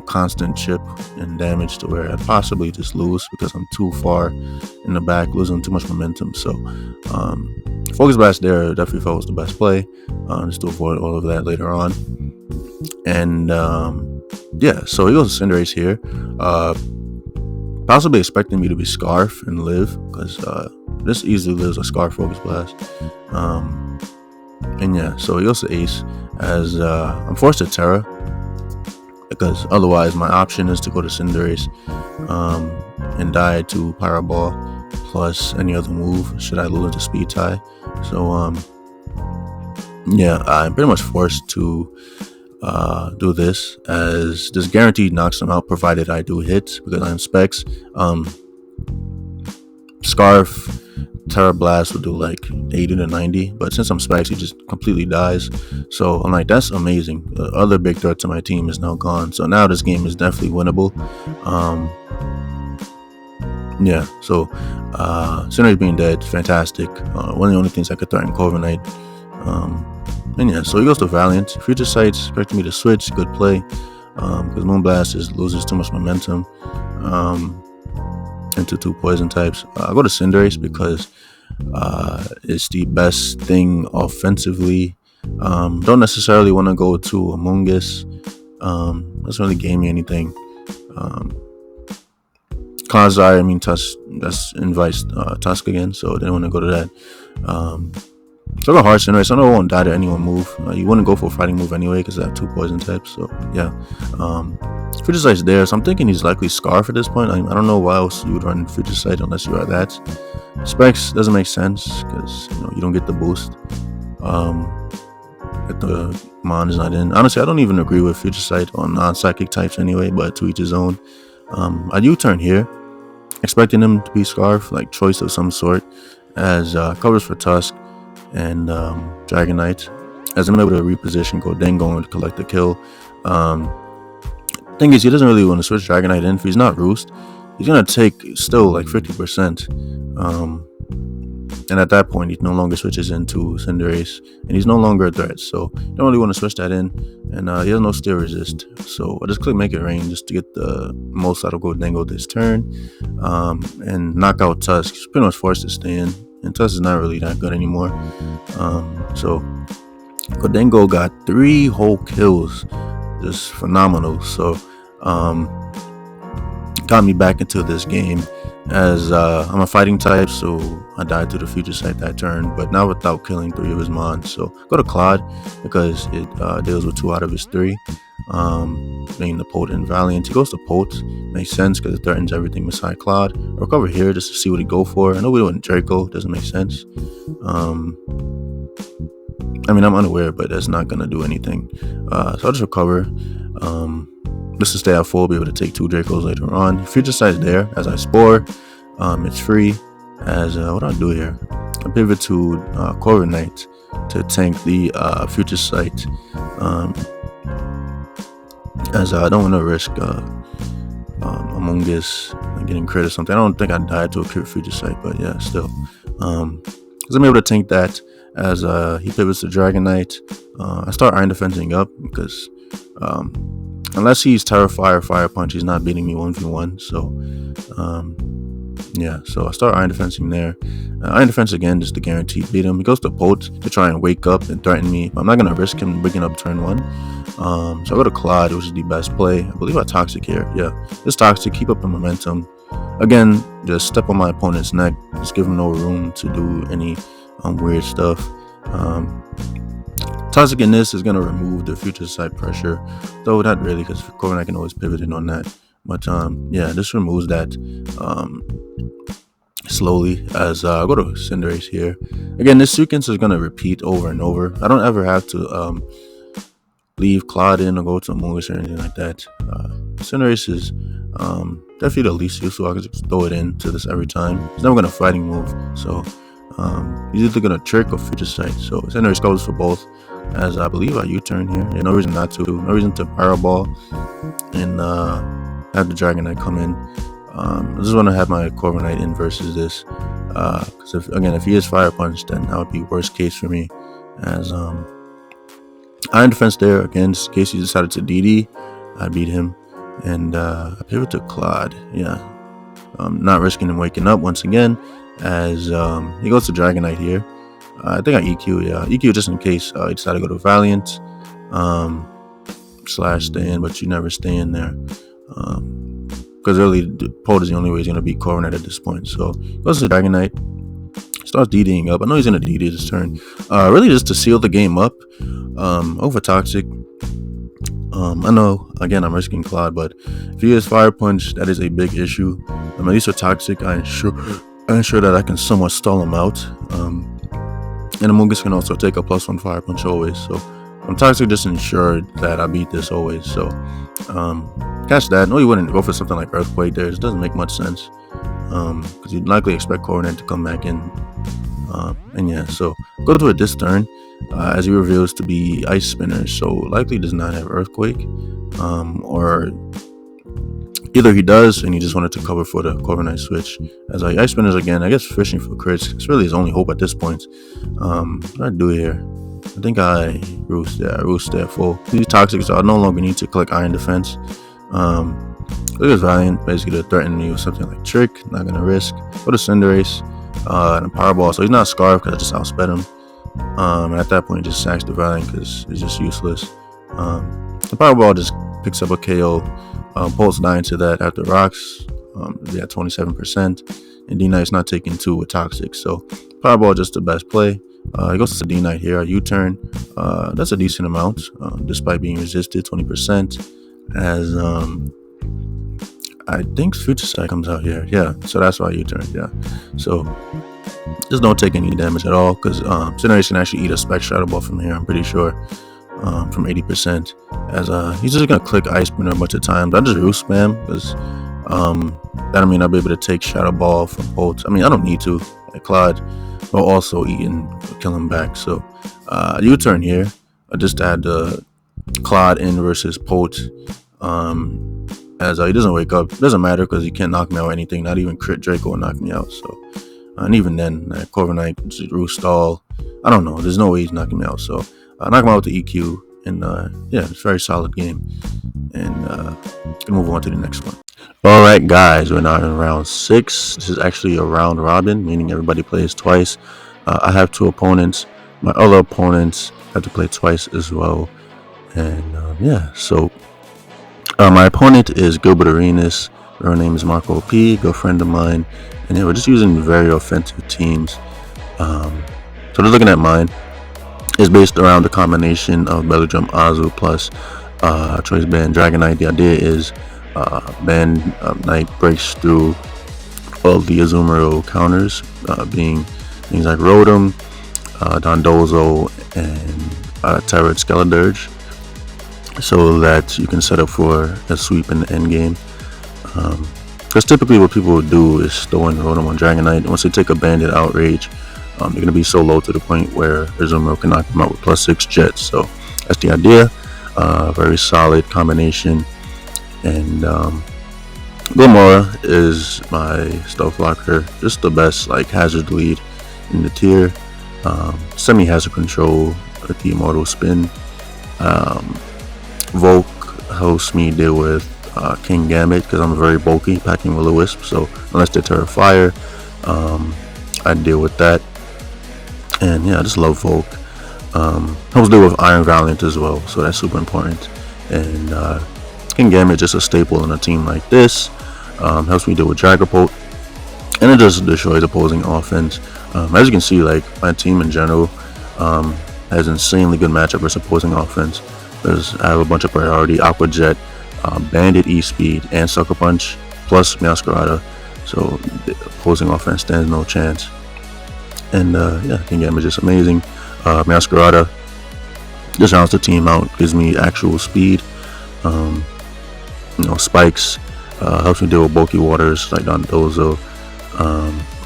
constant chip and damage to where I'd possibly just lose because I'm too far in the back, losing too much momentum. So Focus Blast there definitely felt was the best play, just to avoid all of that later on. And yeah, so he goes to Cinderace here, possibly expecting me to be Scarf and live, because this easily lives a Scarf Focus Blast. And yeah, so he goes to Ace as I'm forced to Terra, because otherwise my option is to go to Cinderace and die to Pyro Ball plus any other move should I lose into Speed Tie. So yeah, I'm pretty much forced to do this, as this guaranteed knocks him out provided I do hit because I'm Specs. Scarf, Terra Blast would do like 80 to 90, but since I'm Specs, he just completely dies. So I'm like, that's amazing. The other big threat to my team is now gone. So now this game is definitely winnable. Yeah, so Cinderace being dead, fantastic. One of the only things I could threaten Corviknight. And yeah, so he goes to Valiant. Future Sights, expecting me to switch, good play. Because Moonblast loses too much momentum. Into 2 poison types. I go to Cinderace because it's the best thing offensively. Don't necessarily want to go to Amoonguss. Doesn't really gain me anything. Clodsire, I mean Tusk, that's invites Tusk again, so I didn't want to go to that. So I go hard Cinderace. I know I won't die to any one move. You wouldn't go for a fighting move anyway because I have 2 poison types. So yeah, Future Sight's there. So I'm thinking he's likely Scarf at this point. I don't know why else you would run Future Sight unless you are that. Specs doesn't make sense because you don't get the boost. that the Mon is not in. Honestly, I don't even agree with Future Sight on non-psychic types anyway, but to each his own. I U-turn here, expecting him to be Scarf, like choice of some sort, as covers for Tusk and Dragonite, as I'm able to reposition Gholdengo and collect the kill. Thing is, he doesn't really want to switch Dragonite in. If he's not Roost, he's gonna take still like 50%. And at that point, he no longer switches into Cinderace, and he's no longer a threat. So you don't really want to switch that in, and he has no Steel Resist. So I just click Make It Rain just to get the most out of Gholdengo this turn, and knock out Tusk. He's pretty much forced to stay in, and Tusk is not really that good anymore. So Gholdengo got 3 whole kills, just phenomenal. So got me back into this game, as I'm a fighting type, so I died to the Future Sight that turn, but not without killing 3 of his Mons. So go to Claude, because it deals with 2 out of his 3, being the Polt and Valiant. He goes to Polt, makes sense because it threatens everything beside Claude. Recover here just to see what he go for. I know we went Draco, doesn't make sense. I mean, I'm unaware, but that's not gonna do anything. So I'll just recover, just to stay at full, be able to take 2 Dracos later on. Future Sight's there as I Spore. It's free. As what do I do here? I pivot to Corviknight to tank the Future Sight. As I don't want to risk Among Us getting crit or something. I don't think I died to a crit Future Sight, but yeah, still. Because I'm able to tank that as he pivots to Dragonite. I start Iron Defensing up because unless he's Terrifier or Fire Punch, he's not beating me 1v1. So yeah, so I start Iron Defensing there. Iron Defense again just to guarantee beat him. He goes to Polt to try and wake up and threaten me. I'm not going to risk him waking up turn 1. So I go to Claude, which is the best play. I believe I Toxic here. Yeah, it's Toxic. Keep up the momentum. Again, just step on my opponent's neck. Just give him no room to do any weird stuff. Toxic in this is going to remove the Future Sight pressure, though not really, because Corviknight can always pivot in on that. But yeah, this removes that slowly, as I go to Cinderace here. Again, this sequence is going to repeat over and over. I don't ever have to leave Claude in or go to Among Us or anything like that. Cinderace is definitely the least useful. I can just throw it into this every time. It's never going to fighting move, so he's either going to Trick or Future Sight. So Cinderace goes for both, as I believe I U-turn here. Yeah, no reason not to. No reason to Fireball and have the Dragonite come in. I just want to have my Corviknight in versus this, because if he is Fire Punch, then that would be worst case for me. As Iron Defense there again, just in case he decided to DD, I beat him, and I pivot to Claude. Yeah, not risking him waking up once again, as he goes to Dragonite here. I think I EQ, yeah, EQ just in case he decided to go to Valiant / stay in, but you never stay in there. Because really, Polt is the only way he's going to beat Corviknight at this point. So, goes to Dragonite, starts DDing up. I know he's going to DD this turn. Really just to seal the game up. Over Toxic. I know, again, I'm risking Claude, but if he is Fire Punch, that is a big issue. At least with Toxic, I'm sure that I can somewhat stall him out. And Among Us can also take a +1 Fire Punch always. So, Toxic just ensured that I beat this always. So, catch that. No, you wouldn't go for something like Earthquake there. It doesn't make much sense, because you'd likely expect Corviknight to come back in. And yeah, so go to it this turn, as he reveals to be Ice Spinner. So likely does not have Earthquake, or either he does and he just wanted to cover for the Corviknight switch. As Ice Spinners again, I guess fishing for crits. It's really his only hope at this point. What do I do here? I think I Roost. Yeah, Roost there full. These Toxic, so I no longer need to click Iron Defense. Look at Valiant, basically to threaten me with something like Trick. Not gonna risk. Go to Cinderace, and a Powerball. So he's not Scarf because I just outsped him. And at that point, just sacks the Valiant because it's just useless. The Powerball just picks up a KO. Pulse 9 to that after Rocks. They at 27%. And D-Knight's not taking 2 with Toxic. So Powerball just the best play. He goes to D-Knight here. U-turn. That's a decent amount, despite being resisted 20%. As I think Future Sight comes out here. Yeah, so that's why U-turn. Yeah. So Just don't take any damage at all, because Cineration can actually eat a Spec Shadow Ball from here, I'm pretty sure, from 80%. As he's just gonna click Ice Spinner a bunch of times. I just Roost Spam, because that'll mean I'll be able to take Shadow Ball from Bolt. I mean, I don't need to. Like Claude will also eat and kill him back. So U-turn here. I just add the Claude in versus Polt. As he doesn't wake up. It doesn't matter because he can't knock me out or anything. Not even Crit Draco will knock me out. So, and even then, Corviknight, Roost Stall. I don't know. There's no way he's knocking me out. So, knock him out with the EQ. And yeah, it's a very solid game. And can move on to the next one. Alright guys, we're now in round 6. This is actually a round robin, meaning everybody plays twice. I have 2 opponents. My other opponents have to play twice as well. And yeah, so my opponent is Gilbert Arenas. Her name is Marco P, good friend of mine. And yeah, we're just using very offensive teams. So just looking at mine, it's based around the combination of Belladrum Azu plus Choice Band Dragonite. The idea is Band Knight breaks through all the Azumarill counters, being things like Rotom, Dondozo, and Turret Skeledirge, so that you can set up for a sweep in the end game. Because typically what people would do is Stour and Rotom on Dragonite. Once they take a Bandit Outrage, they're going to be so low to the point where Azumarill can knock them out with +6 Jets. So that's the idea. Very solid combination. And Glamora is my Stealth Blocker, just the best like hazard lead in the tier. Semi-hazard control with the Immortal Spin. Volk helps me deal with King Gambit because I'm very bulky, packing Will-O-Wisp. So unless they Terra Fire, I deal with that. And yeah, I just love Volk. Helps deal with Iron Valiant as well, so that's super important. And King Gambit just a staple in a team like this. Helps me deal with Dragapult, and it just destroys opposing offense. As you can see, like my team in general has insanely good matchup versus opposing offense. I have a bunch of priority: Aqua Jet, Bandit E-Speed, and Sucker Punch, plus Meowscarada. So the opposing offense stands no chance. And yeah, King Gambit is just amazing. Meowscarada just rounds the team out, gives me actual speed. Spikes helps me deal with bulky waters like Dondozo.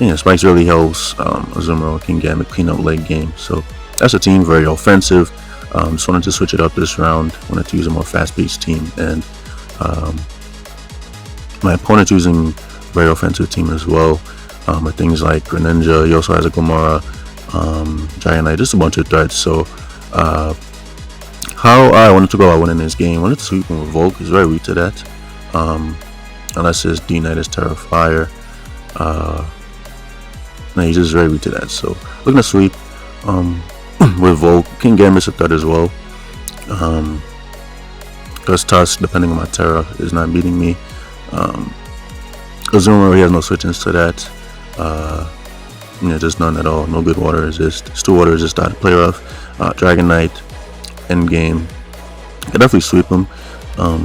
Yeah, Spikes really helps Azumarill, King Gambit clean up late game. So that's a team, very offensive. Just wanted to switch it up this round. Wanted to use a more fast-paced team, and my opponent's using very offensive team as well. With things like Greninja. He also has a Glamora, Dragonite, just a bunch of threats. So how I wanted to go about winning this game, I wanted to sweep him with Volk. He's very weak to that, unless his D-Knight is Terra Fire. No, he's just very weak to that. So looking to sweep with Volk. King Gambit's a threat as well, because Tusk, depending on my Terra, is not beating me. Azumarill, he has no switch-ins to that. Yeah, just none at all. No good water resist. Stour water resist out of play rough. Dragonite, end game. I definitely sweep him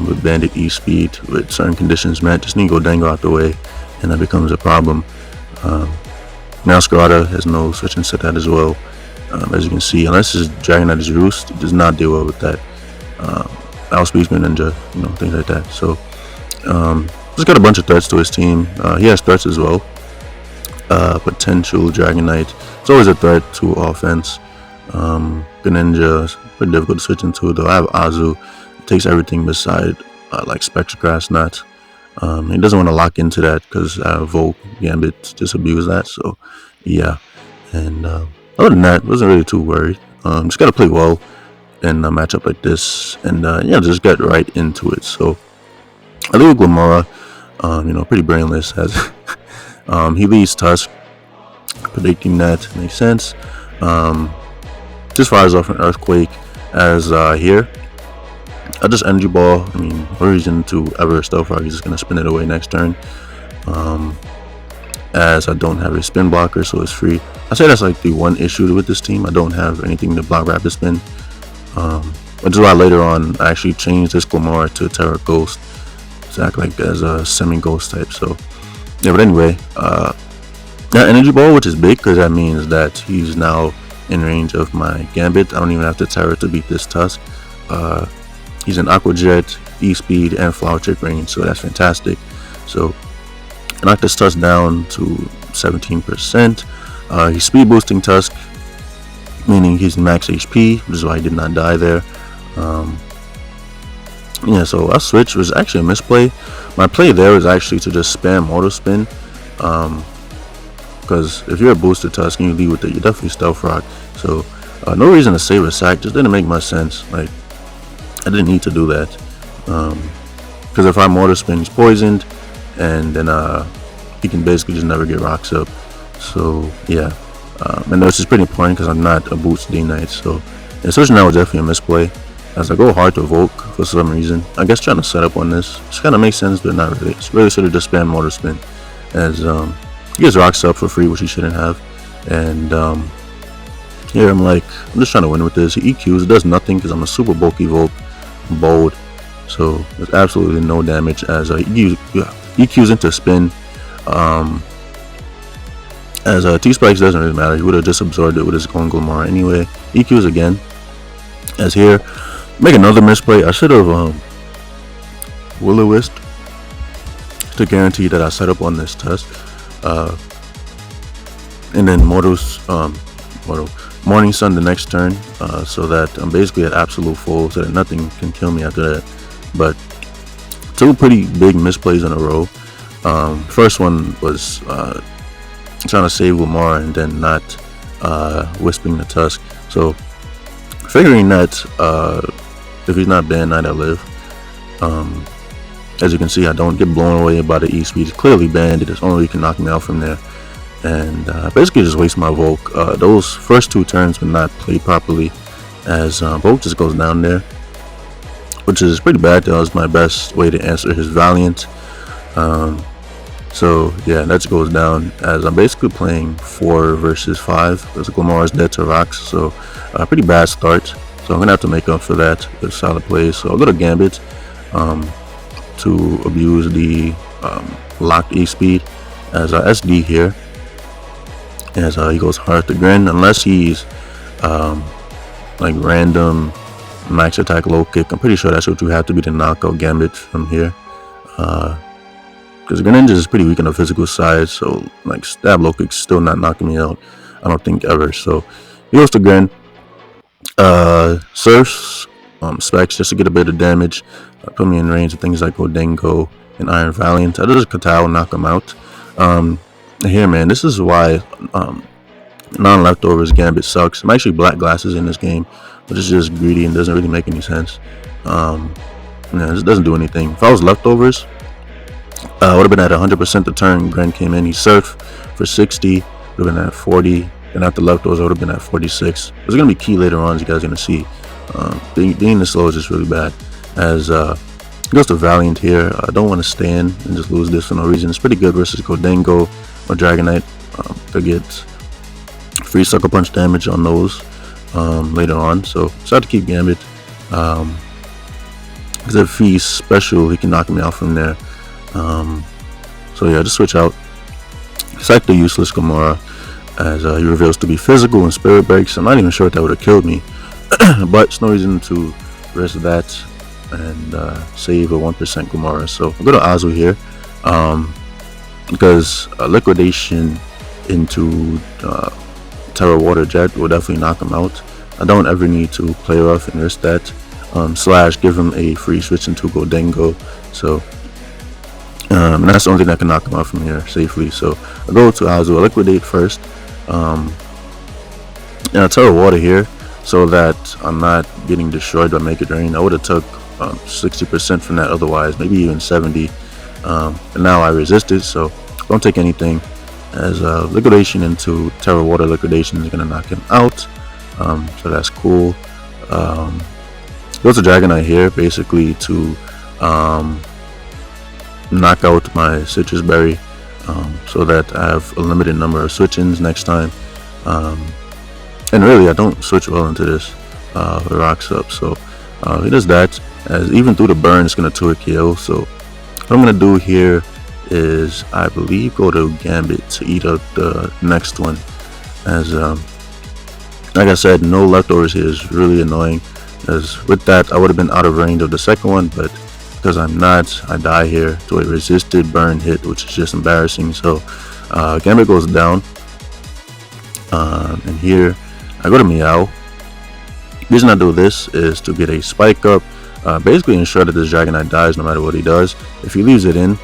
with Bandit E-Speed with certain conditions met. Just need to go Dango out the way, and that becomes a problem. Meowscarada has no switch-ins to that as well. As you can see, unless his Dragonite is Roost, it does not deal well with that. Outspeeds Ninja, things like that. So just got a bunch of threats to his team. He has threats as well. Potential Dragonite. It's always a threat to offense. Greninja is pretty difficult to switch into, though. I have Azu. It takes everything beside like Spectre Grass Knot. He doesn't want to lock into that because Volk, Gambit just abuse that. So yeah. And other than that, wasn't really too worried. Just gotta play well in a matchup like this, and yeah, just get right into it. So I leave Glamora. Pretty brainless. As he leads Tusk, predicting that makes sense. Just fires off an Earthquake as here. I just Energy Ball. No reason to ever Stealth Rock. He's just gonna spin it away next turn. As I don't have a spin blocker, so it's free. I say that's like the one issue with this team. I don't have anything to block Rapid Spin. Which is why later on I actually changed this Glamora to Terra Ghost to act like as a semi-ghost type. So yeah, but anyway, that energy ball, which is big because that means that he's now in range of my Gambit. I don't even have to Terra to beat this Tusk. He's an Aqua Jet, E-Speed, and Flower Trick range, so that's fantastic. So I knocked this Tusk down to 17%. He's speed boosting Tusk, meaning he's max HP, which is why he did not die there. Yeah, so our switch was actually a misplay. My play there was actually to just spam auto spin, because if you're a boosted Tusk and you lead with it, you're definitely Stealth Rock. So no reason to save a sack, just didn't make much sense. Like, I didn't need to do that, because if I'm auto spin, he's poisoned, and then he can basically just never get rocks up. So yeah, and this is pretty important because I'm not a boost D-Knight. So yeah, switching now was definitely a misplay, as I go hard to evoke for some reason. I guess trying to set up on this, which kind of makes sense, but not really. It's really should have just spammed auto spin, as he gets rocks up for free, which he shouldn't have. And here I'm just trying to win with this. He EQs, it does nothing because I'm a super bulky Volt, bold, so there's absolutely no damage, as EQs into spin. As T-Spikes doesn't really matter, he would have just absorbed it with his own Glamar anyway. EQs again, as here, make another misplay. I should have Will-O-Wisp to guarantee that I set up on this Tusk. And then Morning Sun the next turn, so that I'm basically at absolute full, so that nothing can kill me after that. But two pretty big misplays in a row. First one was trying to save Lamar and then not wisping the Tusk. So figuring that if he's not banned, I live. As you can see, I don't get blown away by the E-Speed. It's clearly banned. It's only you can knock me out from there. And basically just waste my Volk. Those first two turns were not played properly, as Volk just goes down there, which is pretty bad. That was my best way to answer his Valiant. So yeah, that just goes down, as I'm basically playing 4 versus 5 because Glamar is dead to rocks. So pretty bad start. So I'm gonna have to make up for that with solid plays. So I'll go to Gambit to abuse the locked E-Speed, as SD here, as he goes hard to Grin, unless he's like random max attack low kick. I'm pretty sure that's what you have to be to knock out Gambit from here, because Greninja is pretty weak on the physical side, so like stab low kick's still not knocking me out, I don't think, ever. So he goes to Grin, surfs specs just to get a bit of damage, put me in range of things like Odengo and Iron Valiant. I just Katao knock him out. Here, man, this is why non-leftovers Gambit sucks. I'm actually black glasses in this game, but it's just greedy and doesn't really make any sense. Yeah, it just doesn't do anything. If I was leftovers, I would have been at 100% the turn Gren came in. He surfed for 60, would have been at 40, and after leftovers I would have been at 46. It's going to be key later on, as you guys are going to see. Being this slow is just really bad, as he goes to Valiant here. I don't want to stand and just lose this for no reason. It's pretty good versus Kodengo or Dragonite to get free Sucker Punch damage on those later on. So I have to keep Gambit, because if he's special, he can knock me out from there. So yeah, just switch out. Sack the useless Gamora, as he reveals to be physical and Spirit Breaks. I'm not even sure if that would have killed me, but it's no reason to risk that and save a 1% Gamora. So I'll go to Azu here, because liquidation into Terra Water Jet will definitely knock him out. I don't ever need to play rough and risk that, slash give him a free switch into Godengo. So and that's the only thing that can knock him out from here safely. So I go to Azu, I liquidate first, and I Terra Water here so that I'm not getting destroyed by Make It Rain. I would have took 60% from that otherwise, maybe even 70, and now I resisted, so don't take anything, as liquidation into Terra Water liquidation is going to knock him out. So that's cool. Goes to Dragonite here basically to knock out my Citrus Berry, so that I have a limited number of switch-ins next time. And really I don't switch well into this rocks up, so he does that, as even through the burn it's going to 2-hit KO. So what I'm going to do here is, I believe, go to Gambit to eat up the next one. As like I said, no leftovers here is really annoying. As with that, I would have been out of range of the second one, but because I'm not, I die here to a resisted burn hit, which is just embarrassing. So Gambit goes down, and here I go to Meow. The reason I do this is to get a spike up, basically ensure that this Dragonite dies no matter what he does. If he leaves it in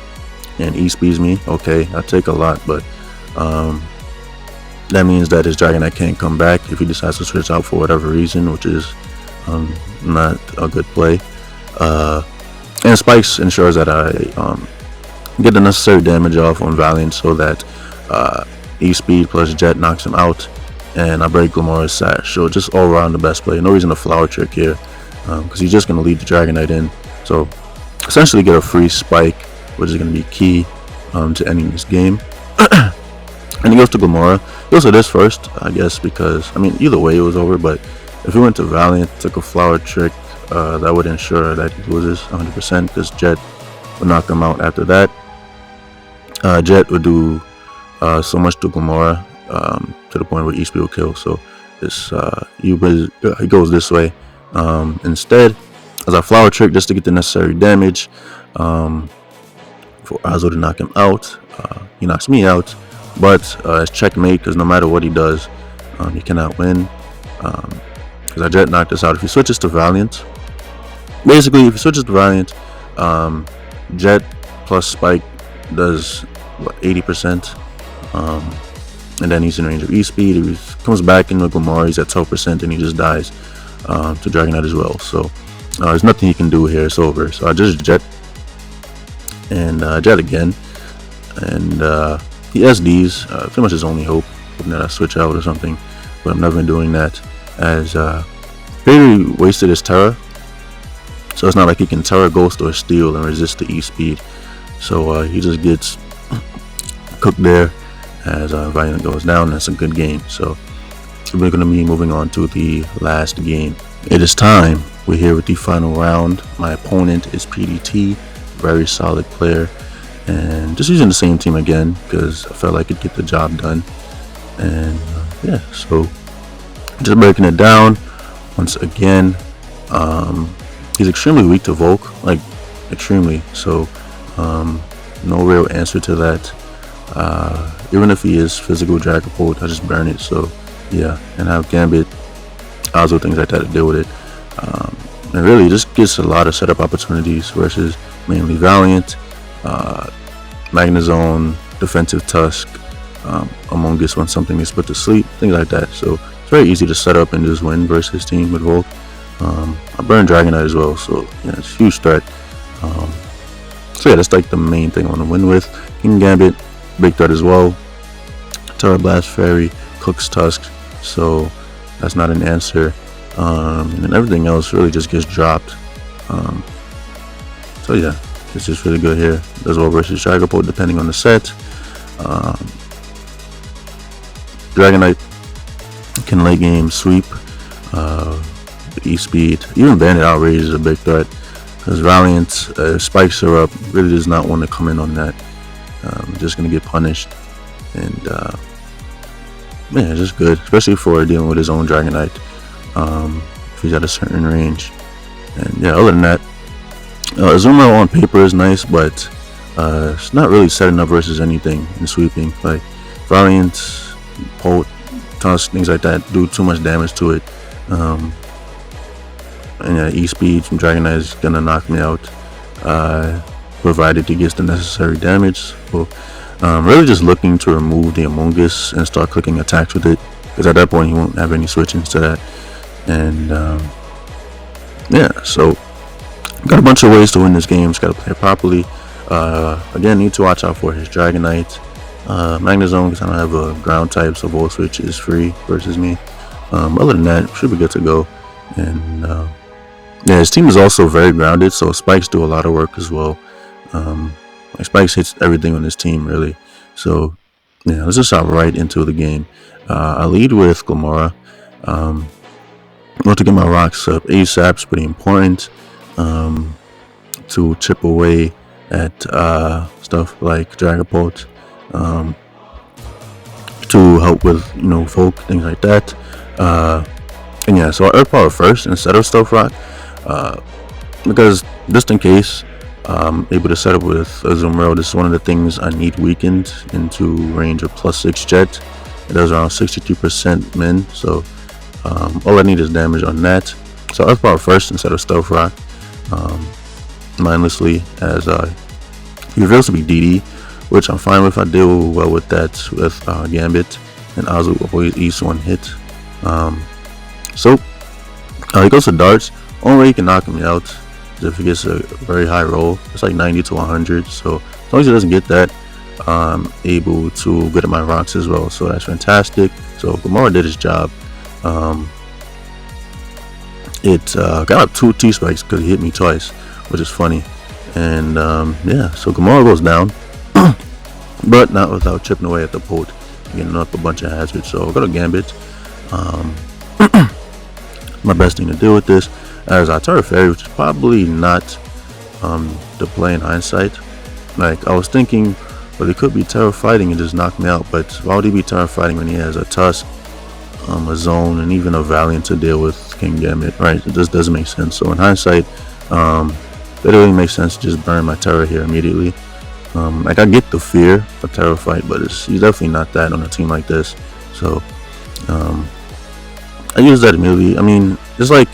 and E-speeds me, okay, I take a lot, but that means that his Dragonite can't come back if he decides to switch out for whatever reason, which is not a good play. And Spikes ensures that I get the necessary damage off on Valiant so that E-speed plus Jet knocks him out, and I break Glimmor's Sash. So just all around the best play. No reason to Flower Trick here, because he's just going to lead the Dragonite in. So essentially get a free Spike, which is going to be key to ending this game. And he goes to Glimmora. He goes to this first, I guess, because, I mean, either way it was over, but if he went to Valiant, took a Flower Trick, that would ensure that he loses 100%, because Jet would knock him out after that. Jet would do so much to Glimmora, to the point where E-speed will kill. So this he goes this way instead, as a Flower Trick just to get the necessary damage for Azo to knock him out. He knocks me out, but it's checkmate, because no matter what he does, he cannot win, because I Jet knocked us out. If he switches to Valiant, basically if he switches to Valiant, Jet plus Spike does what, 80%, and then he's in range of E-speed. If he comes back into Glimmora, he's at 12%, and he just dies to Dragonite as well. So there's nothing he can do here. It's over. So I just Jet and Jet again, and he SDs, pretty much his only hope, hoping that I switch out or something, but I'm never doing that, as Barry wasted his Terra, so it's not like he can Terra, Ghost, or Steal and resist the E-speed. So he just gets cooked there, as Valiant goes down. That's a good game. So we're going to be moving on to the last game. It is time. We're here with the final round. My opponent is PDT, very solid player, and just using the same team again because I felt like it'd get the job done. And yeah, so just breaking it down once again. He's extremely weak to Volk, like extremely. So no real answer to that. Even if he is physical Dragapult, I just burn it. So yeah, and have Gambit, Azo, things like that to deal with it. And really just gets a lot of setup opportunities versus mainly Valiant, Magnezone, Defensive Tusk, Among Us when something is put to sleep, things like that. So it's very easy to set up and just win versus team with Volk. I burn Dragonite as well, so yeah, it's a huge threat. So yeah, that's like the main thing I want to win with. King Gambit, big threat as well. Terra Blast Fairy, Cook's Tusk, so that's not an answer. And then everything else really just gets dropped. So yeah, it's just really good here. Does well versus Dragapult depending on the set. Dragonite can late game sweep. E-speed, even Bandit Outrage is a big threat, because Valiant spikes are up, really does not want to come in on that. Just gonna get punished, and man, it's just good, especially for dealing with his own Dragonite, if he's at a certain range. And yeah, other than that, Azumarill on paper is nice, but it's not really setting up versus anything in sweeping. Like Valiant, Polt, Tusk, things like that do too much damage to it. And yeah, E-speed from Dragonite is gonna knock me out, provided he gets the necessary damage. So really just looking to remove the Among Us and start clicking attacks with it, because at that point he won't have any switchings to that. And yeah, so got a bunch of ways to win this game. Just gotta play it properly. Again, need to watch out for his Dragonite, Magnezone, because I don't have a ground type, so Volt Switch is free versus me. Other than that, should be good to go. And yeah, his team is also very grounded, so Spikes do a lot of work as well. Like Spikes hits everything on his team really. So yeah, let's just hop right into the game. I lead with Glimmora. I want to get my rocks up ASAP. It's pretty important to chip away at stuff like Dragapult, to help with Volk, things like that. And yeah, so I Earth Power first instead of Stealth Rock, because just in case I'm able to set up with a Azumarill. This is one of the things I need weakened into range of +6 Jet. It does around 62% min, so all I need is damage on that. So Earth Power first instead of Stealth Rock, mindlessly, as he reveals to be DD, which I'm fine with. I deal well with that with Gambit, and Azu always eats one hit. So he goes to Darts. Only way he can knock me out is if he gets a very high roll. It's like 90 to 100. So as long as he doesn't get that, I'm able to get at my rocks as well. So that's fantastic. So Gamora did his job. It got up 2 T-Spikes because he hit me twice, which is funny. And yeah, so Gamora goes down, but not without chipping away at the Bolt, getting up a bunch of hazards. So I'll go to Gambit. My best thing to deal with this, as I Terra Fairy, which is probably not the play in hindsight. Like, I was thinking, well, he could be Terra Fighting and just knock me out, but why would he be Terra Fighting when he has a Tusk, a Zone, and even a Valiant to deal with King Gambit, right? It just doesn't make sense. So in hindsight, it really makes sense to just burn my Terra here immediately. Like, I get the fear of Terra Fight, but he's definitely not that on a team like this. So I use that immediately. I mean, it's like,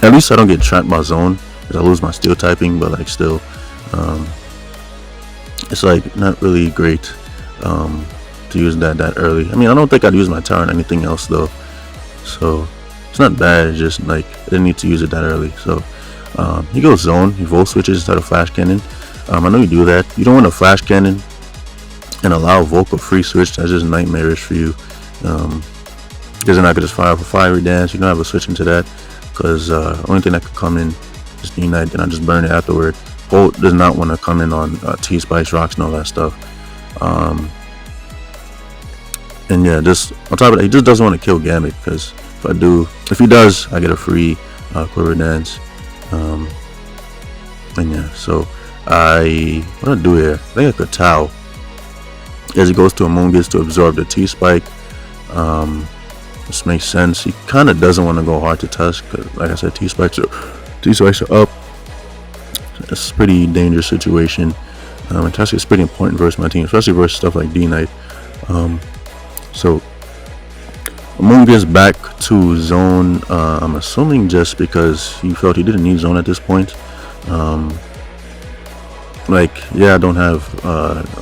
at least I don't get trapped by Zone, because I lose my Steel typing, but like still, it's like not really great to use that early. I mean, I don't think I'd use my Tower on anything else though, so it's not bad. It's just like I didn't need to use it that early. So he goes Zone. He Volt switches instead of Flash Cannon. I know you do that. You don't want to Flash Cannon and allow Volk a free switch. That's just nightmarish for you, because then I could just fire for Fiery Dance. You don't have a switch into that, because only thing that could come in is Knight, and I just burn it afterward. Bolt does not want to come in on T-Spikes, Rocks, and all that stuff. And yeah, just on top of that, he just doesn't want to kill Gambit, because if he does, I get a free Quiver Dance. And yeah, so what do I do here? I think I could Tau, as he goes to Amoonguss to absorb the T-Spike. This makes sense. He kind of doesn't want to go hard to Tusk, because like I said, T-Spikes are up. It's a pretty dangerous situation. And Tusk is pretty important versus my team, especially versus stuff like D-Knight. So Amoonguss back to Zone. I'm assuming just because he felt he didn't need Zone at this point. Like, yeah, I don't have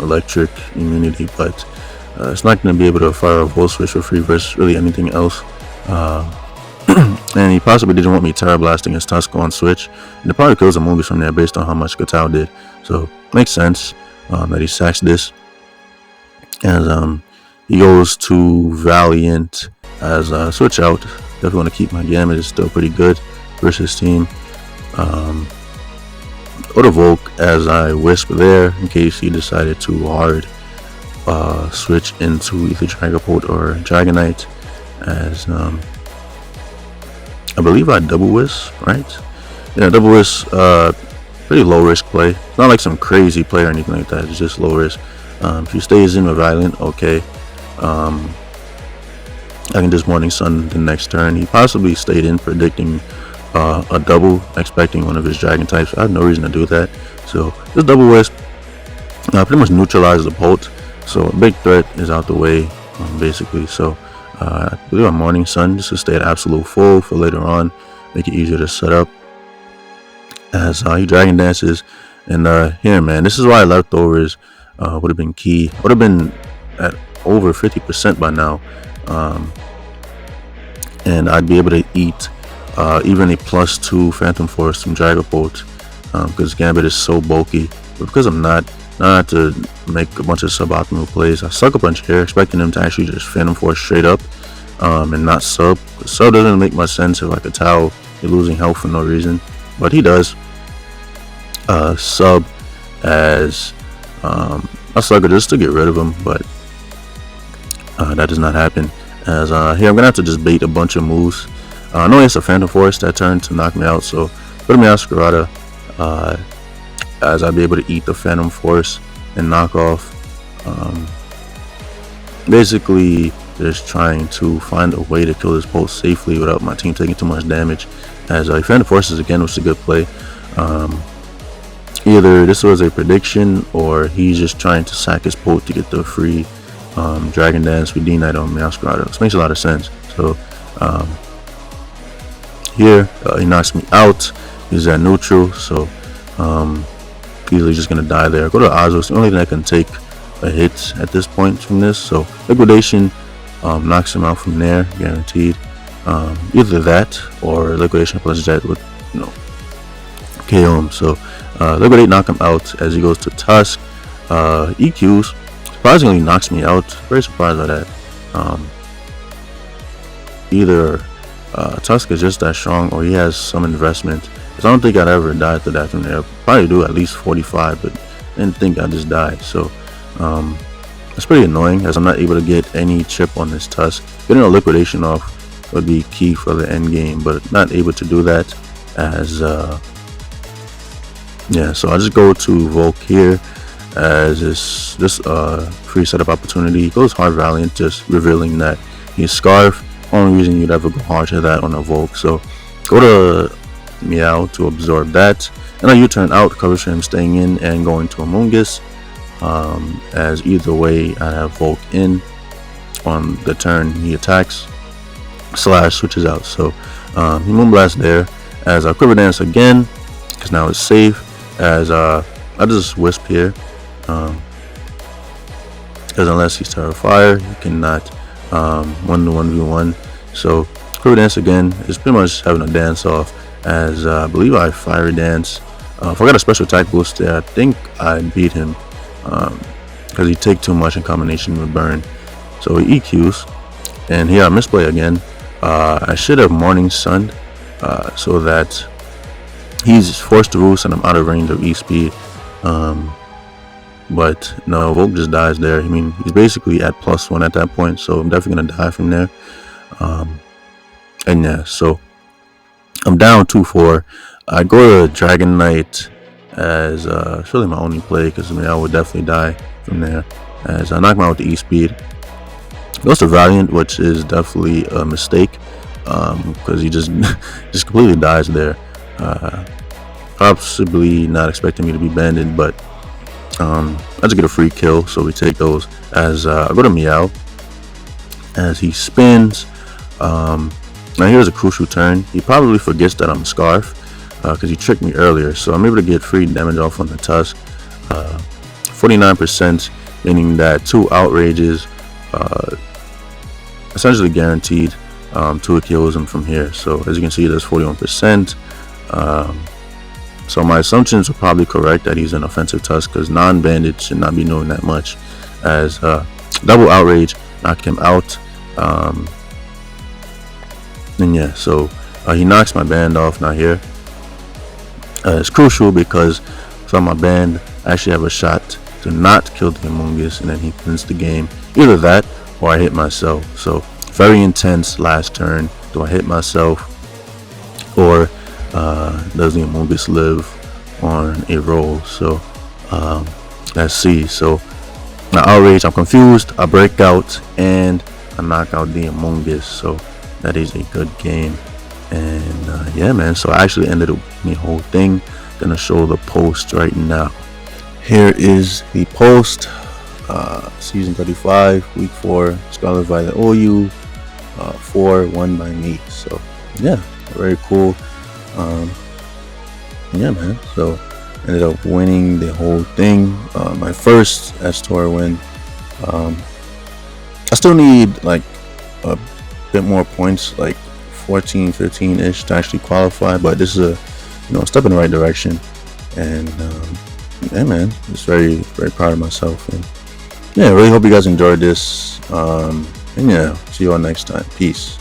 electric immunity, but it's not going to be able to fire a Volt Switch for free versus really anything else. And he possibly didn't want me Terra Blasting his Tusk on Switch. And it probably kills Amoonguss from there based on how much Gatau did. So makes sense that he sacks this. As he goes to Valiant as a switch out. Definitely want to keep my Gambit. It's still pretty good versus team. Go to Volk as I Wisp there in case he decided to hard switch into either Dragapult or Dragonite, as I believe I double Wisp, right? Yeah, double Wisp, pretty low risk play. It's not like some crazy play or anything like that. It's just low risk. If he stays in with Violent, okay. I can just Morning Sun the next turn. He possibly stayed in predicting a double, expecting one of his Dragon types. I have no reason to do that. So this double Wisp pretty much neutralizes the Bolt. So a big threat is out the way, basically. So I believe I'm Morning Sun just to stay at absolute full for later on, make it easier to set up. As he Dragon Dances, and here, man, this is why leftovers would have been key. Would have been at over 50% by now, and I'd be able to eat even a +2 Phantom Force from Dragapult, because Gambit is so bulky. But because I'm not, I have to make a bunch of suboptimal plays. I suck a bunch here, expecting him to actually just Phantom Force straight up, and not sub. Sub doesn't make much sense if I could tell you're losing health for no reason, but he does. Sub as a sucker just to get rid of him, but that does not happen. As here I'm gonna have to just bait a bunch of moves. I know it's a Phantom Force that turn to knock me out, so put me out Scarada. as I'd be able to eat the Phantom Force and knock off. Basically, just trying to find a way to kill this post safely without my team taking too much damage. As Phantom Forces again was a good play. Either this was a prediction or he's just trying to sack his post to get the free Dragon Dance with D-Knight on Meowscarada. This makes a lot of sense. So here he knocks me out. He's at neutral, so easily just gonna die there. Go to Ozo. It's the only thing I can take a hit at this point from this. So liquidation knocks him out from there, guaranteed. Either that or liquidation plus jet would, KO him. So liquidate, knock him out as he goes to Tusk. EQs surprisingly knocks me out. Very surprised by that. Either Tusk is just that strong or he has some investment. Because I don't think I'd ever die to that from there. Probably do at least 45, but didn't think I'd just die. So it's pretty annoying as I'm not able to get any chip on this Tusk. Getting a liquidation off would be key for the end game, but not able to do that as yeah. So I just go to Volk here as this free setup opportunity. He goes hard Valiant, just revealing that he's Scarf. Only reason you'd ever go hard to that on a Volk. So go to Meow to absorb that, and then U-turn out, covers for him staying in and going to Amoonguss. As either way I have Volk in on the turn he attacks / switches out. So he Moonblast there as I Quiver Dance again because now it's safe, as I just Wisp here because unless he's Terrifier he cannot 1-1v1. So Quiver Dance again is pretty much having a dance off, as I believe I Fiery Dance. Forgot a special attack boost there. I think I beat him because he take too much in combination with Burn. So he EQs, and here I misplay again. I should have Morning Sun so that he's forced to roost and I'm out of range of E-Speed. But no, Volk just dies there. I mean, he's basically at +1 at that point, so I'm definitely gonna die from there. And yeah, so I'm down 2-4. I go to Dragon Knight as it's really my only play because I would definitely die from there, as I knock him out with the E-Speed. Goes to Valiant, which is definitely a mistake because he just completely dies there. Possibly not expecting me to be banded, but I just get a free kill, so we take those. As I go to Meow as he spins. Now here's a crucial turn. He probably forgets that I'm Scarf because he tricked me earlier, so I'm able to get free damage off on the Tusk. 49%, meaning that 2 outrages essentially guaranteed 2 kills him from here. So as you can see, there's 41%. So my assumptions are probably correct that he's an offensive Tusk because non-banded should not be doing that much, as double outrage knocked him out. And yeah, so he knocks my band off now here. It's crucial because from my band I actually have a shot to not kill the Amoonguss, and then he wins the game. Either that or I hit myself. So very intense last turn. Do I hit myself, or does the Amoonguss live on a roll? So let's see. So now outrage, I'm confused, I break out and I knock out the Amoonguss. So that is a good game. And yeah, man, so I actually ended up winning the whole thing. Gonna show the post right now. Here is the post. Season 35, week 4, Scarlet Violet OU, 4 won by me. So yeah, very cool. Yeah, man, so ended up winning the whole thing. My first Stour win. I still need like a bit more points, like 14, 15 ish to actually qualify, but this is a step in the right direction. And yeah, man, just very proud of myself. And yeah, I really hope you guys enjoyed this. And yeah, see you all next time. Peace.